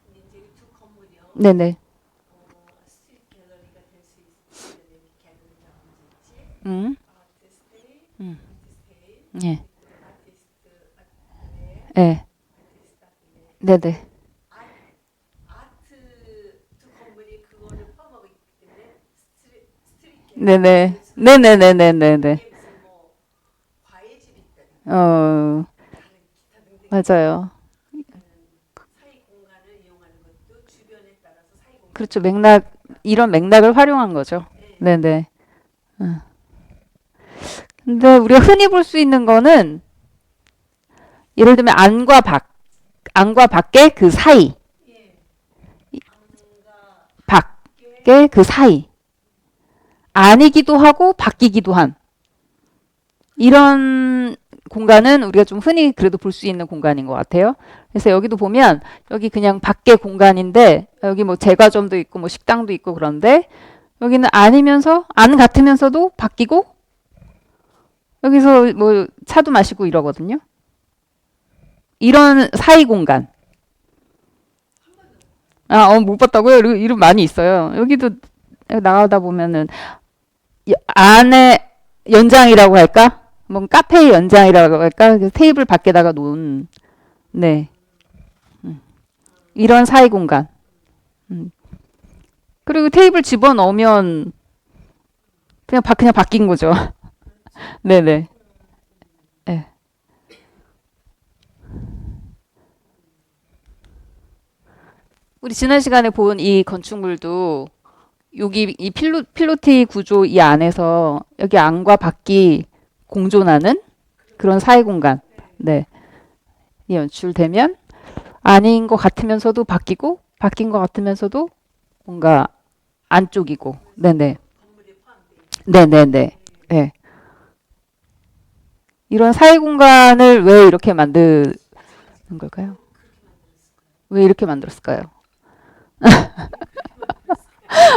근데 이제 두 건물이요. 네네. 스트리트 갤러리가 될 수 있는 갤러리가 문제 있지. 음. 아트 스테이, 음. 아트 스테이, 예. 아티스트 아트네, 예. 아티스트 아트네. 네네. 아트 두 건물이 그거를 포함하고 있기 때문에 스트리트 네네. 네네네네네네. 이게 무슨 뭐 과외집이 있다든지 어, 다른 기타 등등 맞아요. 사이 공간을 이용하는 것도 주변에 따라서 사이 공간. 그렇죠. 이런 맥락을 활용한 거죠. 네네. 근데 우리가 흔히 볼 수 있는 거는 예를 들면 안과 밖의 그 사이, 예. 안과 밖의 그 사이. 아니기도 하고 바뀌기도 한 이런 공간은 우리가 좀 흔히 그래도 볼 수 있는 공간인 것 같아요. 그래서 여기도 보면 여기 그냥 밖의 공간인데 여기 뭐 제과점도 있고 뭐 식당도 있고 그런데 여기는 안 같으면서도 바뀌고 여기서 뭐 차도 마시고 이러거든요. 이런 사이 공간. 못 봤다고요? 이름 많이 있어요. 여기도 나가다 보면은 안에 연장이라고 할까? 뭐 카페의 연장이라고 할까? 그 테이블 밖에다가 놓은 네. 이런 사이 공간. 그리고 테이블 집어 넣으면 그냥 바뀐 거죠. 네네. 네. 우리 지난 시간에 본 이 건축물도 여기 이 필로티 구조 이 안에서 여기 안과 밖이 공존하는 그런 사이 공간. 네. 이 연출되면 아닌 것 같으면서도 바뀌고 바뀐 것 같으면서도 뭔가 안쪽이고. 네네. 네네네. 네. 이런 사이 공간을 왜 이렇게 만드는 걸까요? 왜 이렇게 만들었을까요?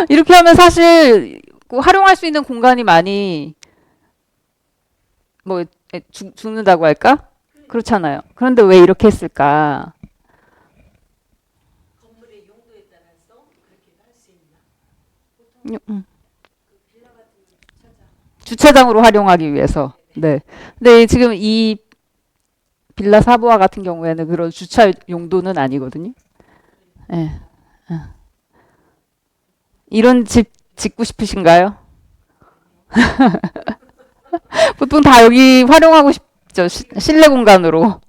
이렇게 하면 사실 활용할 수 있는 공간이 많이 뭐 죽는다고 할까? 그렇잖아요. 그런데 왜 이렇게 했을까? 건물의 용도에 따라서 그렇게 할 수 있나? 그 빌라 같은 주차장으로 활용하기 위해서. 네. 근데 지금 이 빌라 사보아 같은 경우에는 그런 주차 용도는 아니거든요. 네. 이런 집 짓고 싶으신가요? 보통 다 여기 활용하고 싶죠. 실내 공간으로.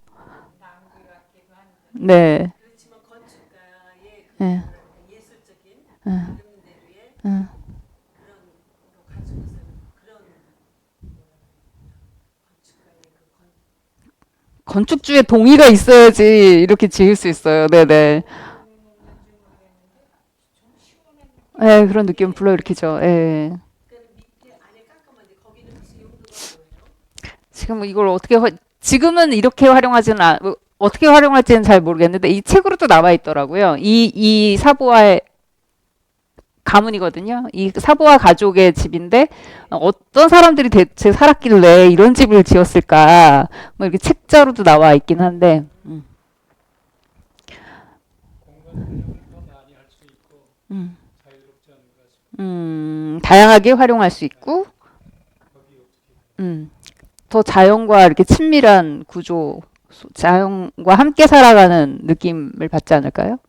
네. 그렇지만 건축가의 네. 예술적인 나름대로의 그런 거 가지고서는 그런 건축가의 건축주의 동의가 있어야지 이렇게 지을 수 있어요. 네네. 네, 그런 느낌 불러일으키죠. 예. 그러니까 밑에 안에 깎아만데 거기는 무슨 용도가 뭐예요? 지금 이걸 지금은 이렇게 활용하지는 어떻게 활용할지는 잘 모르겠는데 이 책으로도 나와 있더라고요. 이 사보아의 가문이거든요. 이 사보아 가족의 집인데 어떤 사람들이 대체 살았길래 이런 집을 지었을까? 뭐 이렇게 책자로도 나와 있긴 한데. 공간 활용을 더 많이 할 수 있고 자유롭지 않은가 싶어요. 다양하게 활용할 수 있고, 거기 어떻게 더 자연과 이렇게 친밀한 구조, 자연과 함께 살아가는 느낌을 받지 않을까요?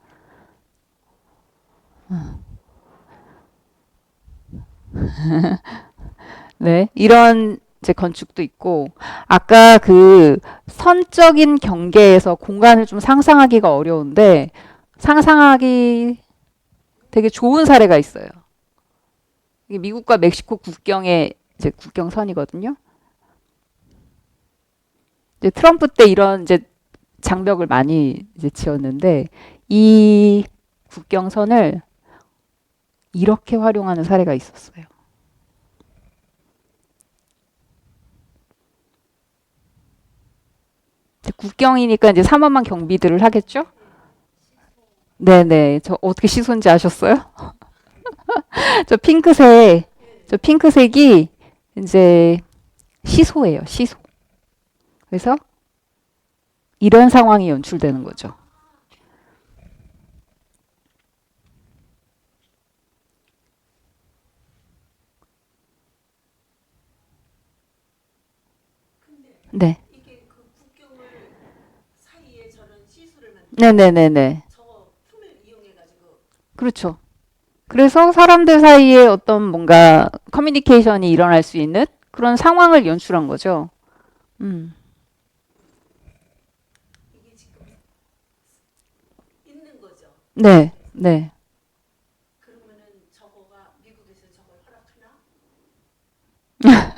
네, 이런 이제 건축도 있고, 아까 그 선적인 경계에서 공간을 좀 상상하기가 어려운데, 상상하기 되게 좋은 사례가 있어요. 이게 미국과 멕시코 국경의 이제 국경선이거든요. 이제 트럼프 때 이런 이제 장벽을 많이 이제 지었는데 이 국경선을 이렇게 활용하는 사례가 있었어요. 국경이니까 이제 삼엄한 경비들을 하겠죠? 네네. 저 어떻게 시소인지 아셨어요? 저 핑크색, 저 핑크색이 이제 시소예요, 시소. 그래서 이런 상황이 연출되는 거죠. 네. 이게 그 국경을 사이에 저런 시술을 만든 네네네네. 저 틈을 이용해 가지고 그렇죠. 그래서 사람들 사이에 어떤 뭔가 커뮤니케이션이 일어날 수 있는 그런 상황을 연출한 거죠. 이게 지금 있는 거죠. 네, 네. 그러면은 저거가 미국에서 저걸 허락하나?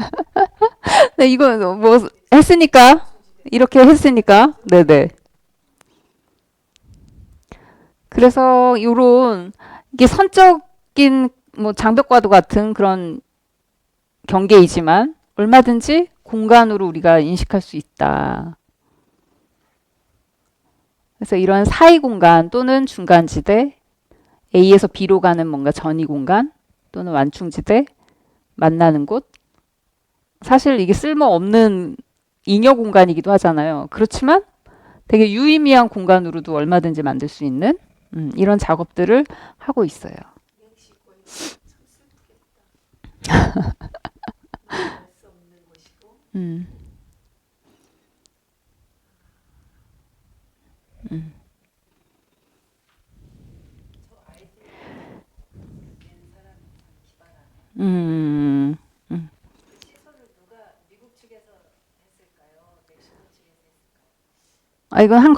네, 이거 뭐 했으니까 이렇게 했으니까, 네네. 그래서 요런 이게 선적인 뭐 장벽과도 같은 그런 경계이지만 얼마든지 공간으로 우리가 인식할 수 있다. 그래서 이런 사이 공간 또는 중간지대, A에서 B로 가는 뭔가 전이 공간 또는 완충지대, 만나는 곳. 사실 이게 쓸모없는 잉여 공간이기도 하잖아요. 그렇지만 되게 유의미한 공간으로도 얼마든지 만들 수 있는 이런 작업들을 하고 있어요. 멕시코에 참 슬프겠다. 수 없는 곳이고 음, 저 아이디어 낸 사람이 참 기발하네. 음, 그 시설을 누가 미국 측에서 했을까요? 멕시코 측에서 했을까요? 이건 한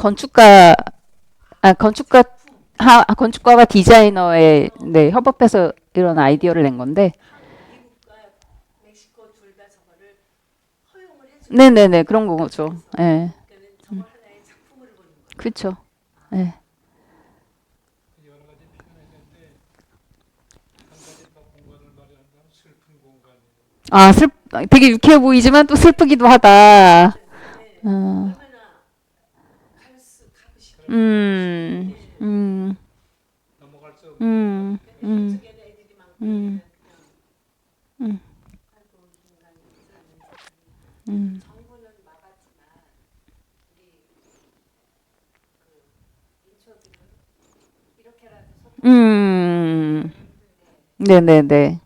건축가가 디자이너의 네, 협업해서 이런 아이디어를 낸 건데, 미국과 멕시코 둘 다 저거를 허용을 해주는 네네네 그런 거죠. 예, 그러니까는 저거 하나의 작품을 보는 거예요. 그렇죠. 예. 여러 가지 표현했는데 한 가지 더 공간을 말한다면 슬픈 공간이에요. 되게 유쾌해 보이지만 또 슬프기도 하다. 네. 어, 얼마나 가고 싶어. 음, 음, 넘어갈 수 없는 음, 음, 저쪽에는 애들이 많고 음, 그냥 음, 아이고 인간이 정부는 막았지만 우리 그 인초들은 이렇게라도 소통. 음, 네네네.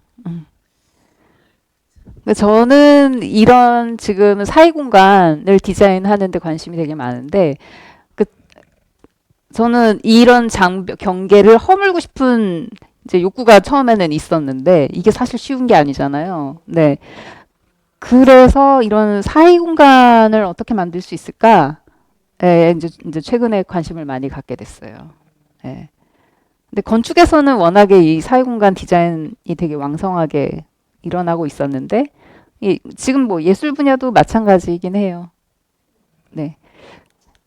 근데 저는 이런 지금 사이 공간을 디자인하는 데 관심이 되게 많은데, 그 저는 이런 장벽 경계를 허물고 싶은 이제 욕구가 처음에는 있었는데 이게 사실 쉬운 게 아니잖아요. 네. 그래서 이런 사이 공간을 어떻게 만들 수 있을까? 예, 이제 최근에 관심을 많이 갖게 됐어요. 예. 근데 건축에서는 워낙에 이 사이 공간 디자인이 되게 왕성하게 일어나고 있었는데 지금 뭐 예술 분야도 마찬가지이긴 해요. 네.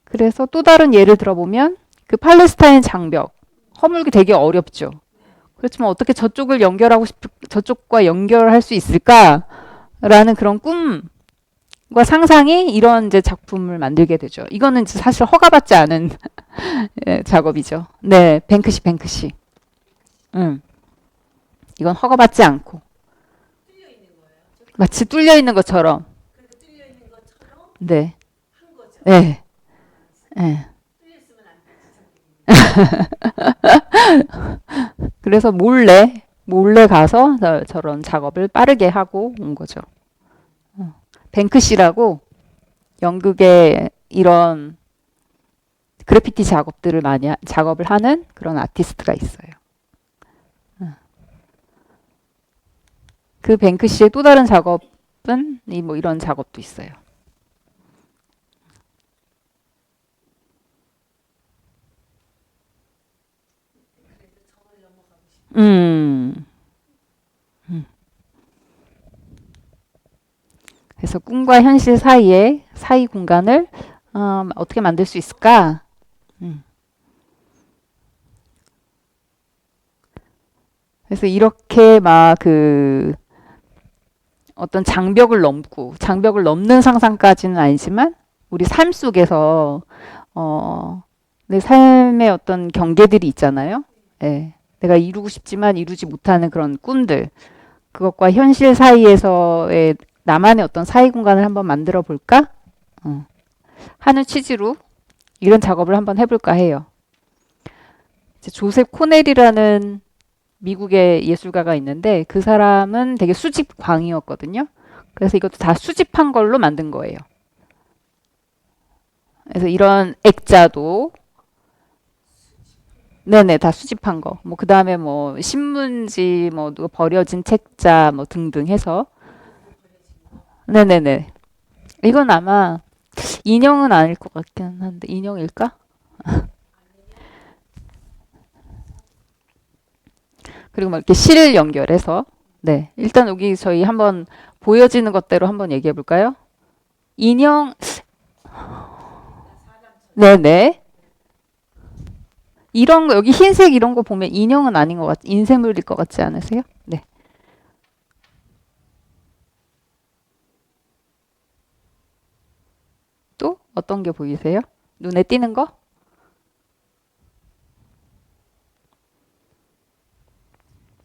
그래서 또 다른 예를 들어보면 그 팔레스타인 장벽 허물기 되게 어렵죠. 그렇지만 어떻게 저쪽과 연결할 수 있을까라는 그런 꿈과 상상이 이런 이제 작품을 만들게 되죠. 이거는 이제 사실 허가받지 않은 예, 작업이죠. 네, 뱅크시. 이건 허가받지 않고 뚫려 있는 거예요. 마치 뚫려 있는 것처럼. 그러니까 뚫려 있는 것처럼 네, 한 거죠. 네, 네. 뚫려 있으면 안 되지. 그래서 몰래 가서 저런 작업을 빠르게 하고 온 거죠. 뱅크시라고 영국의 이런 그래피티 작업을 하는 그런 아티스트가 있어요. 그 뱅크시의 또 다른 작업은 뭐 이런 작업도 있어요. 그래서 저걸 넘어가고 싶어. 그래서 꿈과 현실 사이에 사이 공간을 어떻게 만들 수 있을까? 그래서 이렇게 막 그 어떤 장벽을 넘는 상상까지는 아니지만 우리 삶 속에서 내 삶의 어떤 경계들이 있잖아요. 예. 내가 이루고 싶지만 이루지 못하는 그런 꿈들, 그것과 현실 사이에서의 나만의 어떤 사이 공간을 한번 만들어 볼까? 하는 취지로 이런 작업을 한번 해볼까 해요. 이제 조셉 코넬이라는 미국의 예술가가 있는데 그 사람은 되게 수집광이었거든요. 그래서 이것도 다 수집한 걸로 만든 거예요. 그래서 이런 액자도 네네 다 수집한 거. 뭐 그다음에 뭐 신문지 뭐 누가 버려진 책자 뭐 등등 해서 네네네. 이건 아마 인형은 아닐 것 같긴 한데 인형일까? 그리고 막 이렇게 실 연결해서 네 일단 여기 저희 한번 보여지는 것대로 한번 얘기해 볼까요? 인형 네네 이런 거 여기 흰색 이런 거 보면 인형은 아닌 것 같, 인쇄물일 것 같지 않으세요? 네. 또 어떤 게 보이세요? 눈에 띄는 거?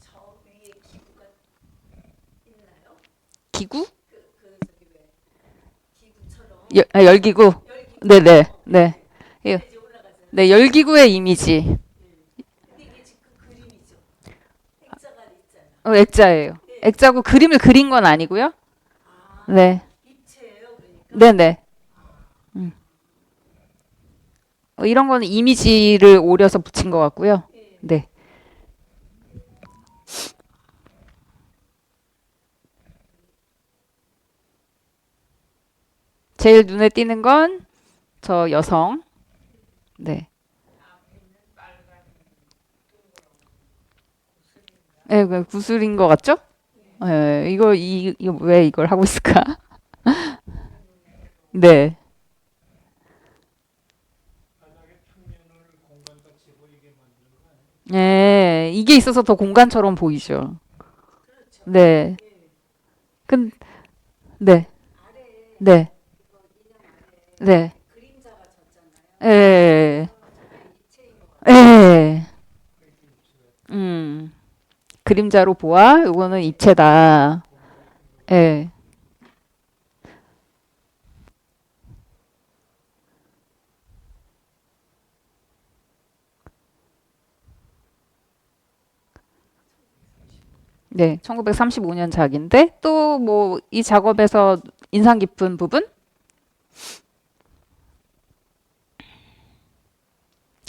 저 위에 기구가 있나요? 기구? 저기 왜 기구처럼 열기구. 열기구 네네 네. 예. 이제 올라가잖아요. 네 열기구의 이미지. 근데 이게 지금 그림이죠. 액자가 있잖아. 액자예요. 액자고 그림을 그린 건 아니고요. 아, 네. 입체예요, 그러니까. 네네. 이런 거는 이미지를 오려서 붙인 것 같고요. 예. 네. 제일 눈에 띄는 건 저 여성. 네. 네, 그 구슬인 것 같죠? 네, 이거 왜 이걸 하고 있을까? 네. 바닥에 평면을 공간같이 보이게 만드는 거 아니에요? 네, 이게 있어서 더 공간처럼 보이죠. 그렇죠. 네. 예. 근, 네. 아래에 네. 이거 인형 아래에 네. 그림자가 졌잖아요. 예. 저게 입체인 것 같아요. 예. 그림자로 보아, 요거는 입체다. 예. 네, 1935년 작인데 또 뭐 이 작업에서 인상 깊은 부분?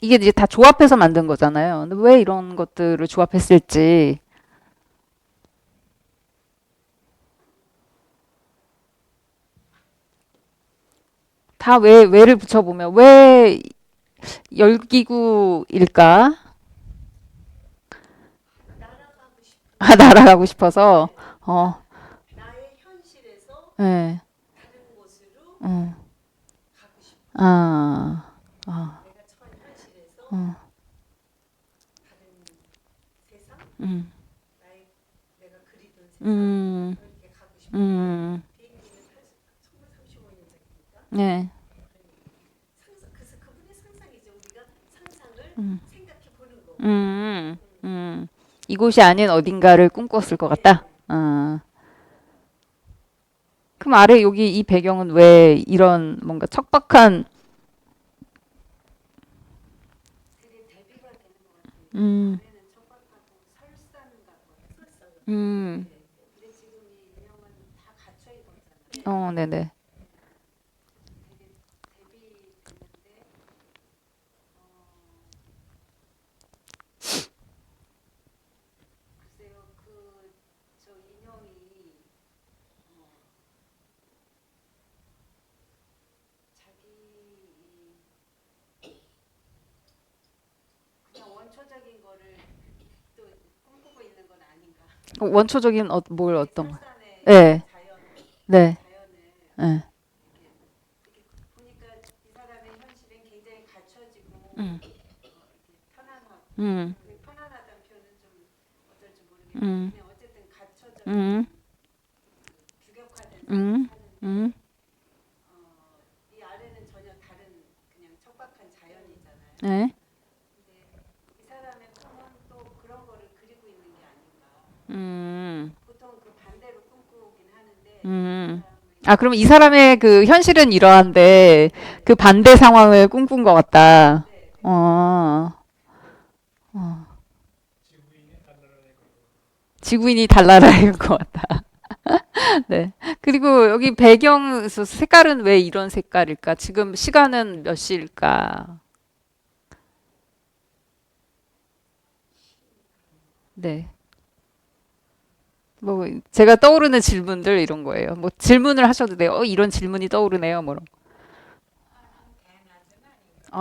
이게 이제 다 조합해서 만든 거잖아요. 근데 왜 이런 것들을 조합했을지. 다 왜를 붙여보면 왜 열기구일까? 날아가고 싶은 날아가고 싶어서. 어, 나의 현실에서 예. 다른 곳으로 어, 가고 싶어. 아, 내가 처한 현실에서 어, 다른 세상, 내가 그리던 세상 음, 그렇게 가고 싶어. 비행기는 1935년작이니까. 네. 그래서 그분의 상상이죠. 우리가 상상을 생각해 보는 거. 이곳이 아닌 어딘가를 꿈꿨을 것 같다. 그럼 아래 여기 이 배경은 왜 이런 뭔가 척박한 되게 대비가 되는 것 같아요. 음, 아래는 척박하고 설산 같고 설산. 음, 근데 지금 이 인형은 다 갇혀 있었잖아요. 네네. 되게 대비되는데 글쎄요 그 저 인형이 자기 그냥 원초적인 거를 또 꿈꾸고 있는 건 아닌가. 원초적인 뭘 어떤 거? 설산의 네, 자연 네, 자연을 예. 보니까 이 사람의 현실은 굉장히 갖춰지고 음. 이렇게 편안하고 음. 편안하다는 표현은 좀 어떨지 음. 모르겠는데 그냥 어쨌든 갖춰져 음. 규격화된 음. 삶을 음. 사는데 이 아래는 전혀 다른 그냥 척박한 자연이잖아요. 네. 근데 이 사람의 꿈은 또 그런 거를 그리고 있는 게 아닌가. 음. 보통 그 반대로 꿈꾸긴 하는데 음. 이 아, 그럼 이 사람의 그 현실은 이러한데 그 반대 상황을 꿈꾼 것 같다. 네, 네. 어. 어. 지구인이 달라라는 거. 지구인이 달나라인 것 같다. 네. 그리고 여기 배경 색깔은 왜 이런 색깔일까? 지금 시간은 몇 시일까? 네. 뭐 제가 떠오르는 질문들 이런 거예요. 뭐 질문을 하셔도 돼요. 이런 질문이 떠오르네요. 뭐.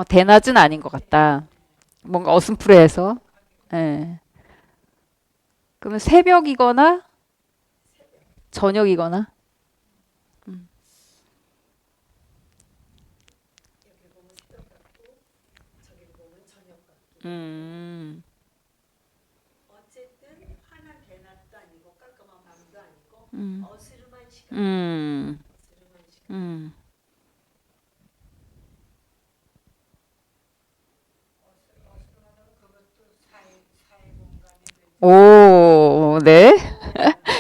대낮은 아닌 것 같다. 뭔가 어슴푸레해서. 예. 그러면 새벽이거나 저녁이거나. 여기 보면 새벽 같고 저기 보면 저녁 같고. 음. 어쨌든 환한 대낮도 아니고 깜깜한 밤도 아니고 음. 어스름한 시간. 음. 어스름한 시간. 음. 오, 네.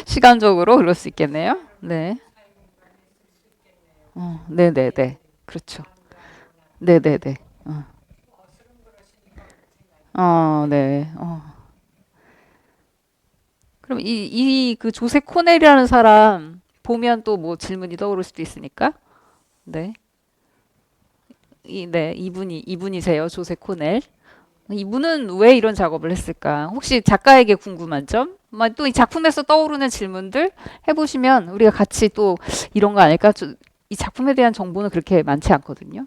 시간적으로 그럴 수 있겠네요. 네. 네, 네, 네. 그렇죠. 네, 네, 네. 네. 그럼 그 조세 코넬이라는 사람 보면 또 뭐 질문이 떠오를 수도 있으니까. 네. 네, 이분이세요. 조세 코넬. 이분은 왜 이런 작업을 했을까? 혹시 작가에게 궁금한 점? 또 이 작품에서 떠오르는 질문들 해보시면 우리가 같이 또 이런 거 아닐까? 이 작품에 대한 정보는 그렇게 많지 않거든요.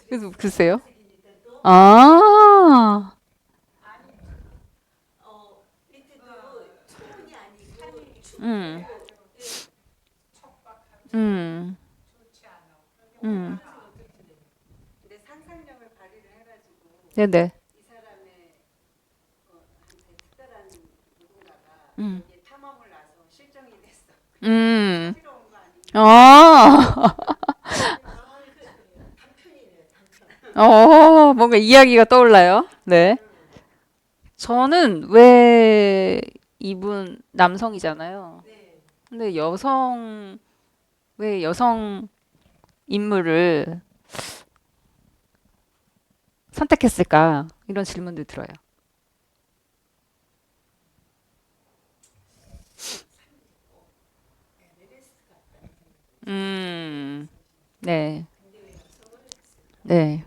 그래서 글쎄요. 아, 밑에도 초원이 아니고 음, 춥고 음, 음, 근데 상상력을 발휘를 해가지고 네네, 이 사람의 한테 특별한 누군가가 음, 여기에 탐험을 나서 실종이 됐어. 음, 찾으러 온거 아닌가? 아, 단편이네요. 단편. 뭔가 이야기가 떠올라요. 네. 저는 왜 이분 남성이잖아요. 네. 근데 왜 여성 인물을 선택했을까? 이런 질문도 들어요. 음, 네, 네.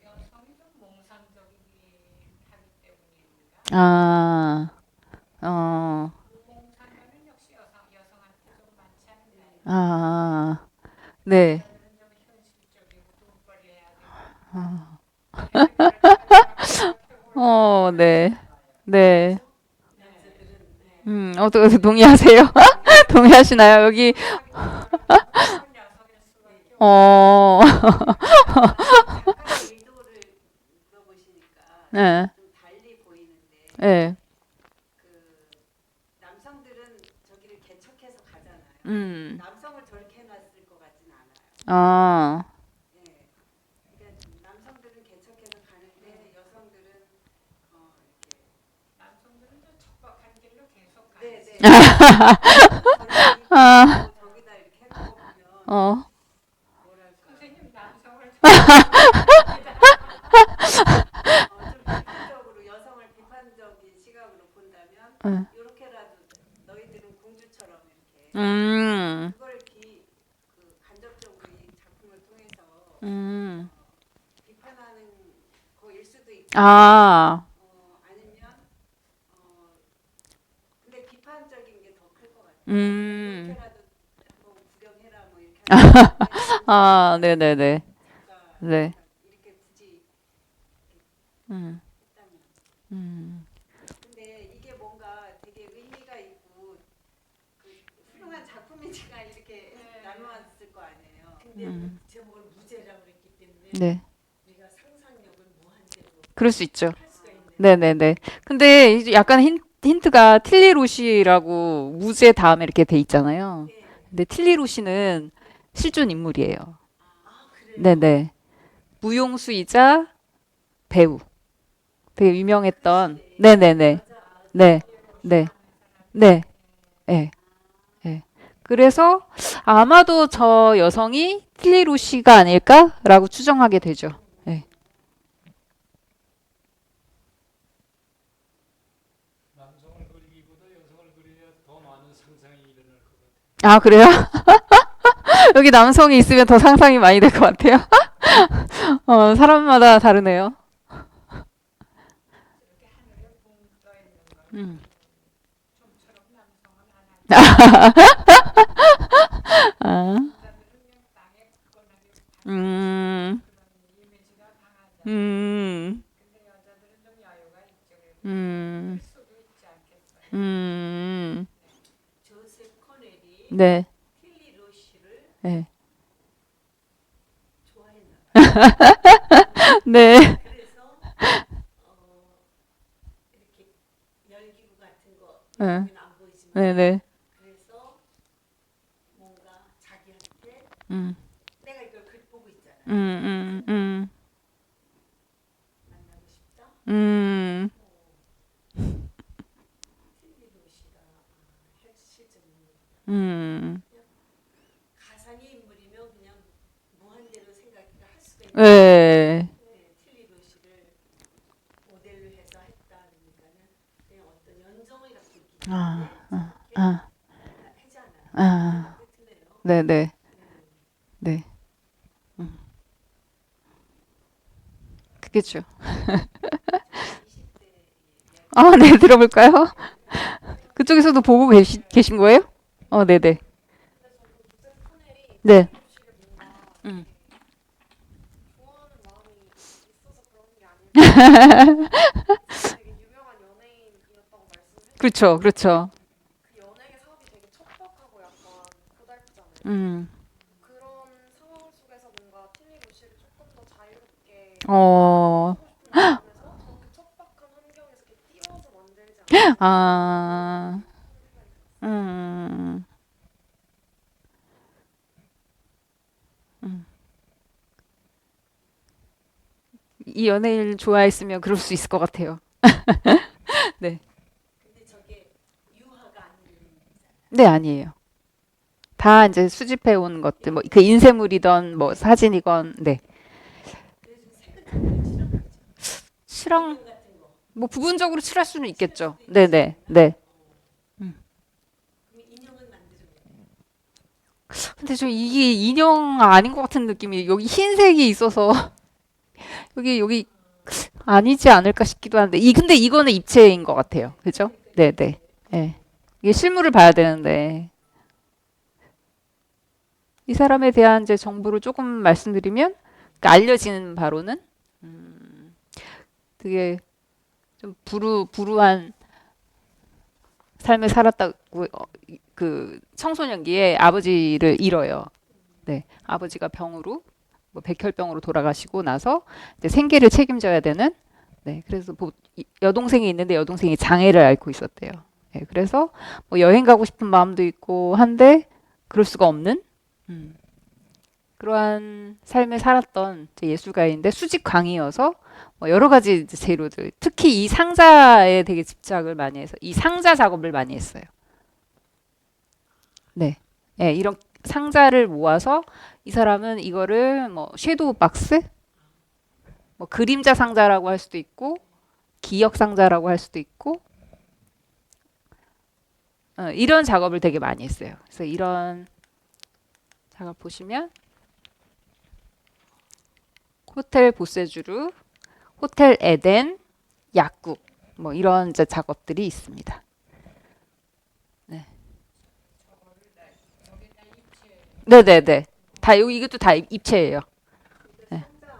여성이 좀 몽상적이긴 하기 때문입니다. 아, 어, 몽상가는 역시 여성한테 좀 많지 않나요? 네. 남자들은 좀 현실적이고 돈벌이 해야 되고 네, 네. 남자들은 네. 어떻게 동의하세요? 동의하시나요? 여기, 여성일 수밖에 어, 작가의 의도를 물어보시니까 네, 좀 달리 보이는데 네, 그 남성들은 저기를 개척해서 가잖아요. 남성을 저렇게 해놨을 것 같진 않아요. 아, 예. 그러니까 남성들은 개척해서 가는데 여성들은 이렇게 남성들은 좀 척박한 길로 계속 네, 가야지. 네. 저기다 이렇게 해놓고 보면 뭐랄까 선생님 남성을 좀 비판적으로 여성을 비판적인 시각으로 본다면 이렇게라도 너희들은 공주처럼 이렇게 그걸 간접적으로 이 작품을 통해서 비판하는 거일 수도 있고 아, 아니면 근데 비판적인 게 더 클 것 같아요. 이렇게라도 한번 구경해라 뭐 이렇게 하는 네네네. 작가 네. 이렇게 굳이 음. 했다면. 음. 근데 이게 뭔가 되게 의미가 있고 그 훌륭한 작품이니까 이렇게 나누었을 거 아니에요. 근데 제목을 무죄라고 그랬기 때문에 네. 우리가 상상력을 무한대로 그럴 수 있죠. 할 수가 있는. 네네네. 근데 이제 약간 힌트가 틸리로시라고 무제 다음에 이렇게 돼 있잖아요. 네. 근데 틸리로시는 실존 인물이에요. 아 그래요? 네네. 무용수이자 배우. 되게 유명했던. 네네네. 맞아. 네. 네. 네. 네. 네. 그래서 아마도 저 여성이 틸리로시가 아닐까라고 추정하게 되죠. 네. 남성을 그리기보다 여성을 그려야 더 많은 상상이 일어날 것 같아요. 아, 그래요? 여기 남성이 있으면 더 상상이 많이 될 것 같아요. 사람마다 다르네요. 이렇게 하늘에 붕 떠 있는 거 음. 좀처럼 남성은 안 하죠. 아, 남자들은 그냥 땅에 굳건하게 음, 그런 이미지가 강하잖아요. 음, 근데 여자들은 좀 여유가 있죠. 그럴 음, 수도 있지 않겠어요. 조셉 코넬이 네, 틸리 로시를 네, 좋아했나 봐요. 네, 그래서 이렇게 열기구 같은 거 네, 여기는 안 보이지만 네, 네, 그래서 뭔가 자기한테 음, 내가 이걸 보고 있잖아. 음, 음, 음, 만나고 싶다. 음, 틸리 로시가 실전 인물. 음, 가상의 인물이면 그냥 무한대로 생각을 할 수가 있는. 네, 네, 틸리 로시를 모델로 해서 했다니까는 그냥 어떤 연정을 갖고 있기 아, 때문에 아, 저렇게 하지 않아요. 아, 끝이네요. 네, 네, 네. 네, 그겠죠. 20대 아, 네, 들어볼까요? 그쪽에서도 보고 계신 거예요? 네, 네, 근데 저도 조셉 코넬이 네, 틸리로시를 뭔가 음. 좋아하는 마음이 있어서 그런 게 아닐까. 되게 유명한 연예인이었다고 말씀을 그렇죠, 해주셨는데 그렇죠. 그 연예계 사업이 되게 척박하고 약간 고달프잖아요. 음, 그런 상황 속에서 뭔가 틸리로시를 조금 더 자유롭게 어, 하고 싶은 마음에서 저렇게 척박한 환경에서 이렇게 띄워서 만들지 않았을까 아, 생각이 들었어요. 음, 음. 이 연예인을 좋아했으면 그럴 수 있을 것 같아요. 네. 근데 저게 유화가 아니잖아요. 네, 아니에요. 다 이제 수집해 온 것들, 뭐 그 인쇄물이던 뭐 사진이건, 네. 그래서 색은 정말 칠하겠죠. 칠한 배경 같은 거. 뭐 부분적으로 칠할 수는 있겠죠. 칠할 수도 네, 있지 네, 않나? 네. 그럼 인형은 만들어요. 근데 저 이게 인형 아닌 것 같은 느낌이 여기 흰색이 있어서 여기 아니지 않을까 싶기도 한데 근데 이거는 입체인 것 같아요. 그죠? 네, 네. 네. 이게 실물을 봐야 되는데 이 사람에 대한 이제 정보를 조금 말씀드리면 그러니까 알려지는 바로는 되게 좀 불우한 삶을 살았다고 그 청소년기에 아버지를 잃어요. 네, 아버지가 병으로 뭐 백혈병으로 돌아가시고 나서 이제 생계를 책임져야 되는. 네, 그래서 여동생이 있는데 여동생이 장애를 앓고 있었대요. 네, 그래서 뭐 여행 가고 싶은 마음도 있고 한데 그럴 수가 없는 그러한 삶을 살았던 이제 예술가인데 수직광이어서 뭐 여러 가지 이제 재료들, 특히 이 상자에 되게 집착을 많이 해서 이 상자 작업을 많이 했어요. 네, 네, 이런 상자를 모아서 이 사람은 이거를 뭐 섀도우 박스, 뭐 그림자 상자라고 할 수도 있고 기억 상자라고 할 수도 있고 이런 작업을 되게 많이 했어요. 그래서 이런 작업 보시면 호텔 보세주르, 호텔 에덴, 약국 뭐 이런 이제 작업들이 있습니다. 네, 저게 다 입체. 네, 네, 네. 다 여기 이것도 다 입체예요. 그 네. 상자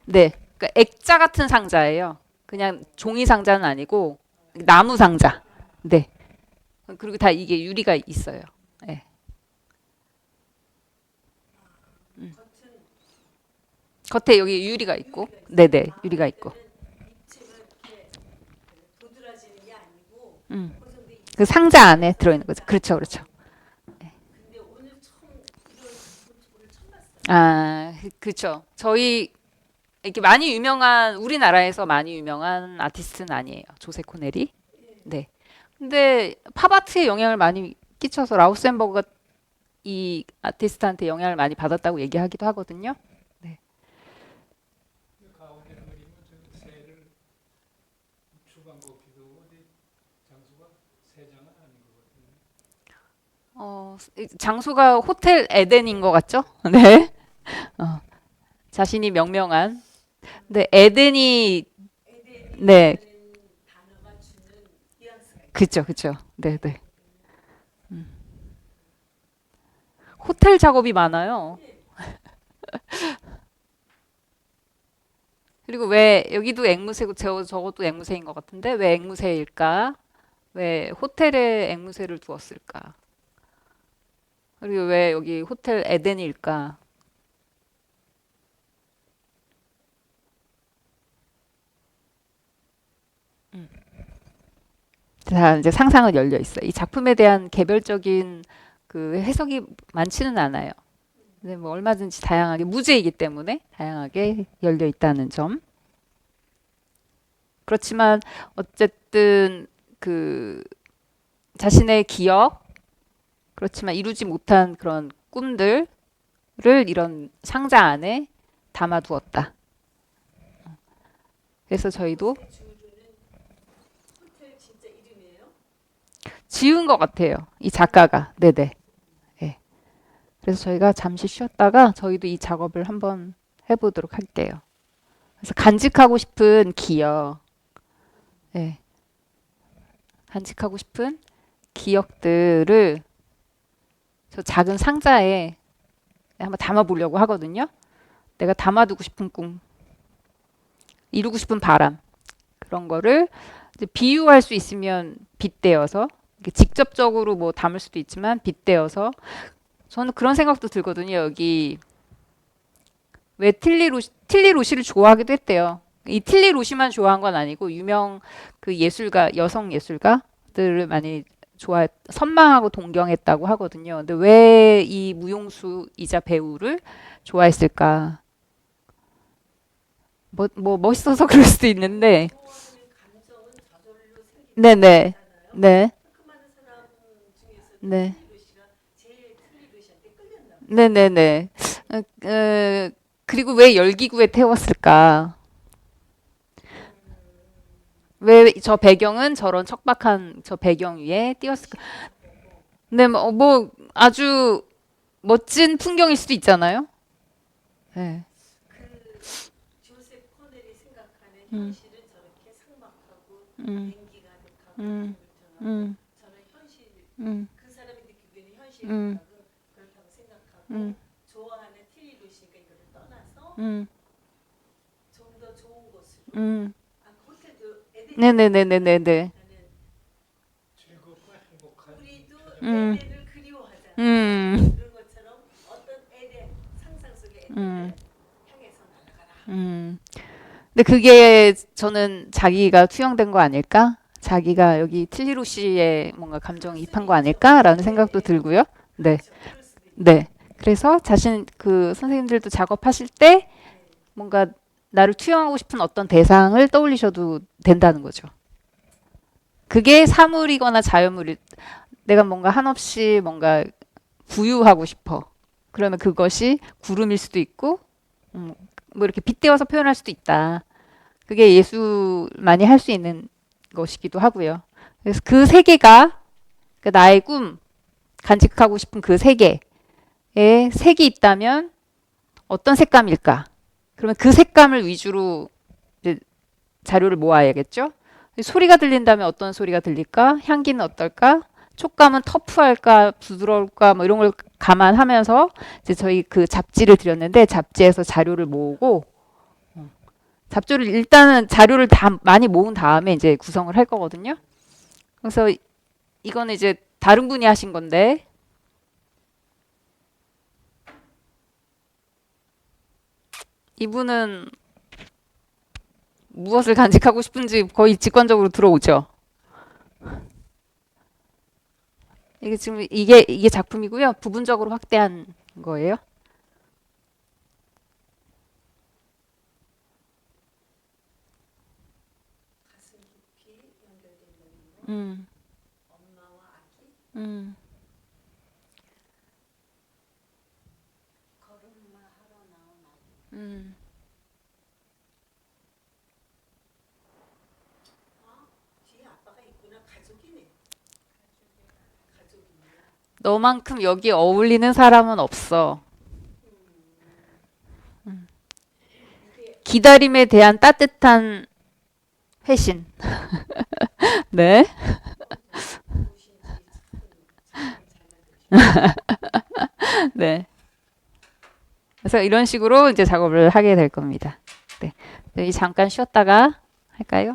네, 그러니까 액자 같은 상자예요. 그냥 종이 상자는 아니고 나무 상자. 네. 그리고 다 이게 유리가 있어요. 네. 겉에 여기 유리가 있고, 네네, 유리가 있고. 입체가 이렇게 도드라지는 게 아니고 고정돼 있. 그 상자 안에 들어있는 거죠. 그렇죠, 그렇죠. 근데 오늘 처음 이런 노트북을 처음 봤어요. 아, 그렇죠. 저희 이렇게 많이 유명한 우리나라에서 많이 유명한 아티스트는 아니에요. 조세 코넬이. 네. 근데 팝아트에 영향을 많이 끼쳐서 라우센버그가 이 아티스트한테 영향을 많이 받았다고 얘기하기도 하거든요. 그 가운데 그림은 저 새를 우측한 거 기도 어디 장소가 세장은 아닌 것 같은데. 장소가 호텔 에덴인 것 같죠? 네. 자신이 명명한. 네, 에덴이 네, 단어가 주는 뉘앙스가 그쵸, 그쵸. 네, 네. 호텔 작업이 많아요. 그리고 왜 여기도 앵무새고 저것도 앵무새인 것 같은데 왜 앵무새일까? 왜 호텔에 앵무새를 두었을까? 그리고 왜 여기 호텔 에덴일까? 자, 이제 상상은 열려 있어요. 이 작품에 대한 개별적인 그 해석이 많지는 않아요. 근데 뭐 얼마든지 다양하게 무죄이기 때문에 다양하게 열려 있다는 점. 그렇지만 어쨌든 그 자신의 기억, 그렇지만 이루지 못한 그런 꿈들을 이런 상자 안에 담아두었다. 그래서 저희도 호텔 진짜 이름이에요? 지은 것 같아요. 이 작가가. 네네. 네. 그래서 저희가 잠시 쉬었다가 저희도 이 작업을 한번 해보도록 할게요. 그래서 간직하고 싶은 기억, 네. 간직하고 싶은 기억들을 저 작은 상자에 한번 담아보려고 하거든요. 내가 담아두고 싶은 꿈, 이루고 싶은 바람, 그런 거를 이제 비유할 수 있으면 빗대어서 직접적으로 뭐 담을 수도 있지만 빗대어서 저는 그런 생각도 들거든요. 여기 왜 틸리 로시를 좋아하기도 했대요. 이 틸리 로시만 좋아한 건 아니고 유명 그 예술가 여성 예술가들을 많이 선망하고 동경했다고 하거든요. 근데 왜 이 무용수이자 배우를 좋아했을까? 뭐 멋있어서 그럴 수도 있는데. 좋아하는 감정은 저절로 생기는 네네. 거잖아요. 네. 그 많은 사람 중에서 네. 틀리루시가 제일 틀리루시한테 끌렸나 봐요. 네네네. 그리고 왜 열기구에 태웠을까? 왜 저 배경은 저런 척박한 저 배경 위에 띄웠을까? 네, 뭐 아주 멋진 풍경일 수도 있잖아요. 네. 그 조셉 코넬이 생각하는 현실은 저렇게 삭막하고 냉기 가득하고 음. 불편하고 저는 현실 음. 그 사람이 느끼기에는 현실 감각은 그렇다고 생각하고 좋아하는 틀리루시니까 이거를 떠나서 좀 더 좋은 곳으로 아, 호텔도 에덴 네네네네네. 나는 즐겁고 행복한 우리도 음. 에덴을 그리워하잖아. 음. 그런 것처럼 어떤 에덴 상상 속의 에덴을 향해서 나아가라. 근데 그게 저는 자기가 투영된 거 아닐까? 자기가 여기 틸리로 씨의 뭔가 감정이입한 거 아닐까라는 생각도 들고요. 네. 그럴 수도 있고. 네. 그래서 자신 그 선생님들도 작업하실 때 뭔가 나를 투영하고 싶은 어떤 대상을 떠올리셔도 된다는 거죠. 그게 사물이거나 자연물이 내가 뭔가 한없이 뭔가 부유하고 싶어. 그러면 그것이 구름일 수도 있고 뭐 이렇게 빗대어서 표현할 수도 있다. 그게 예술만이 할 수 있는 것이기도 하고요. 그래서 그 세계가 그러니까 나의 꿈, 간직하고 싶은 그 세계에 색이 있다면 어떤 색감일까? 그러면 그 색감을 위주로 이제 자료를 모아야겠죠? 소리가 들린다면 어떤 소리가 들릴까? 향기는 어떨까? 촉감은 터프할까? 부드러울까? 뭐 이런 걸 감안하면서 이제 저희 그 잡지를 드렸는데 잡지에서 자료를 모으고 잡조를 일단은 자료를 다 많이 모은 다음에 이제 구성을 할 거거든요. 그래서 이거는 이제 다른 분이 하신 건데 이분은 무엇을 간직하고 싶은지 거의 직관적으로 들어오죠. 이게 지금 이게 작품이고요. 부분적으로 확대한 거예요. 가슴 깊이 연결된다는 거. 엄마와 아기. 걸음마 하러 나온 아기. 뒤에 아빠가 있구나. 가족이네. 가족이네. 너만큼 여기 어울리는 사람은 없어. 기다림에 대한 따뜻한 회신. 네. 네. 그래서 이런 식으로 이제 작업을 하게 될 겁니다. 네. 잠깐 쉬었다가 할까요?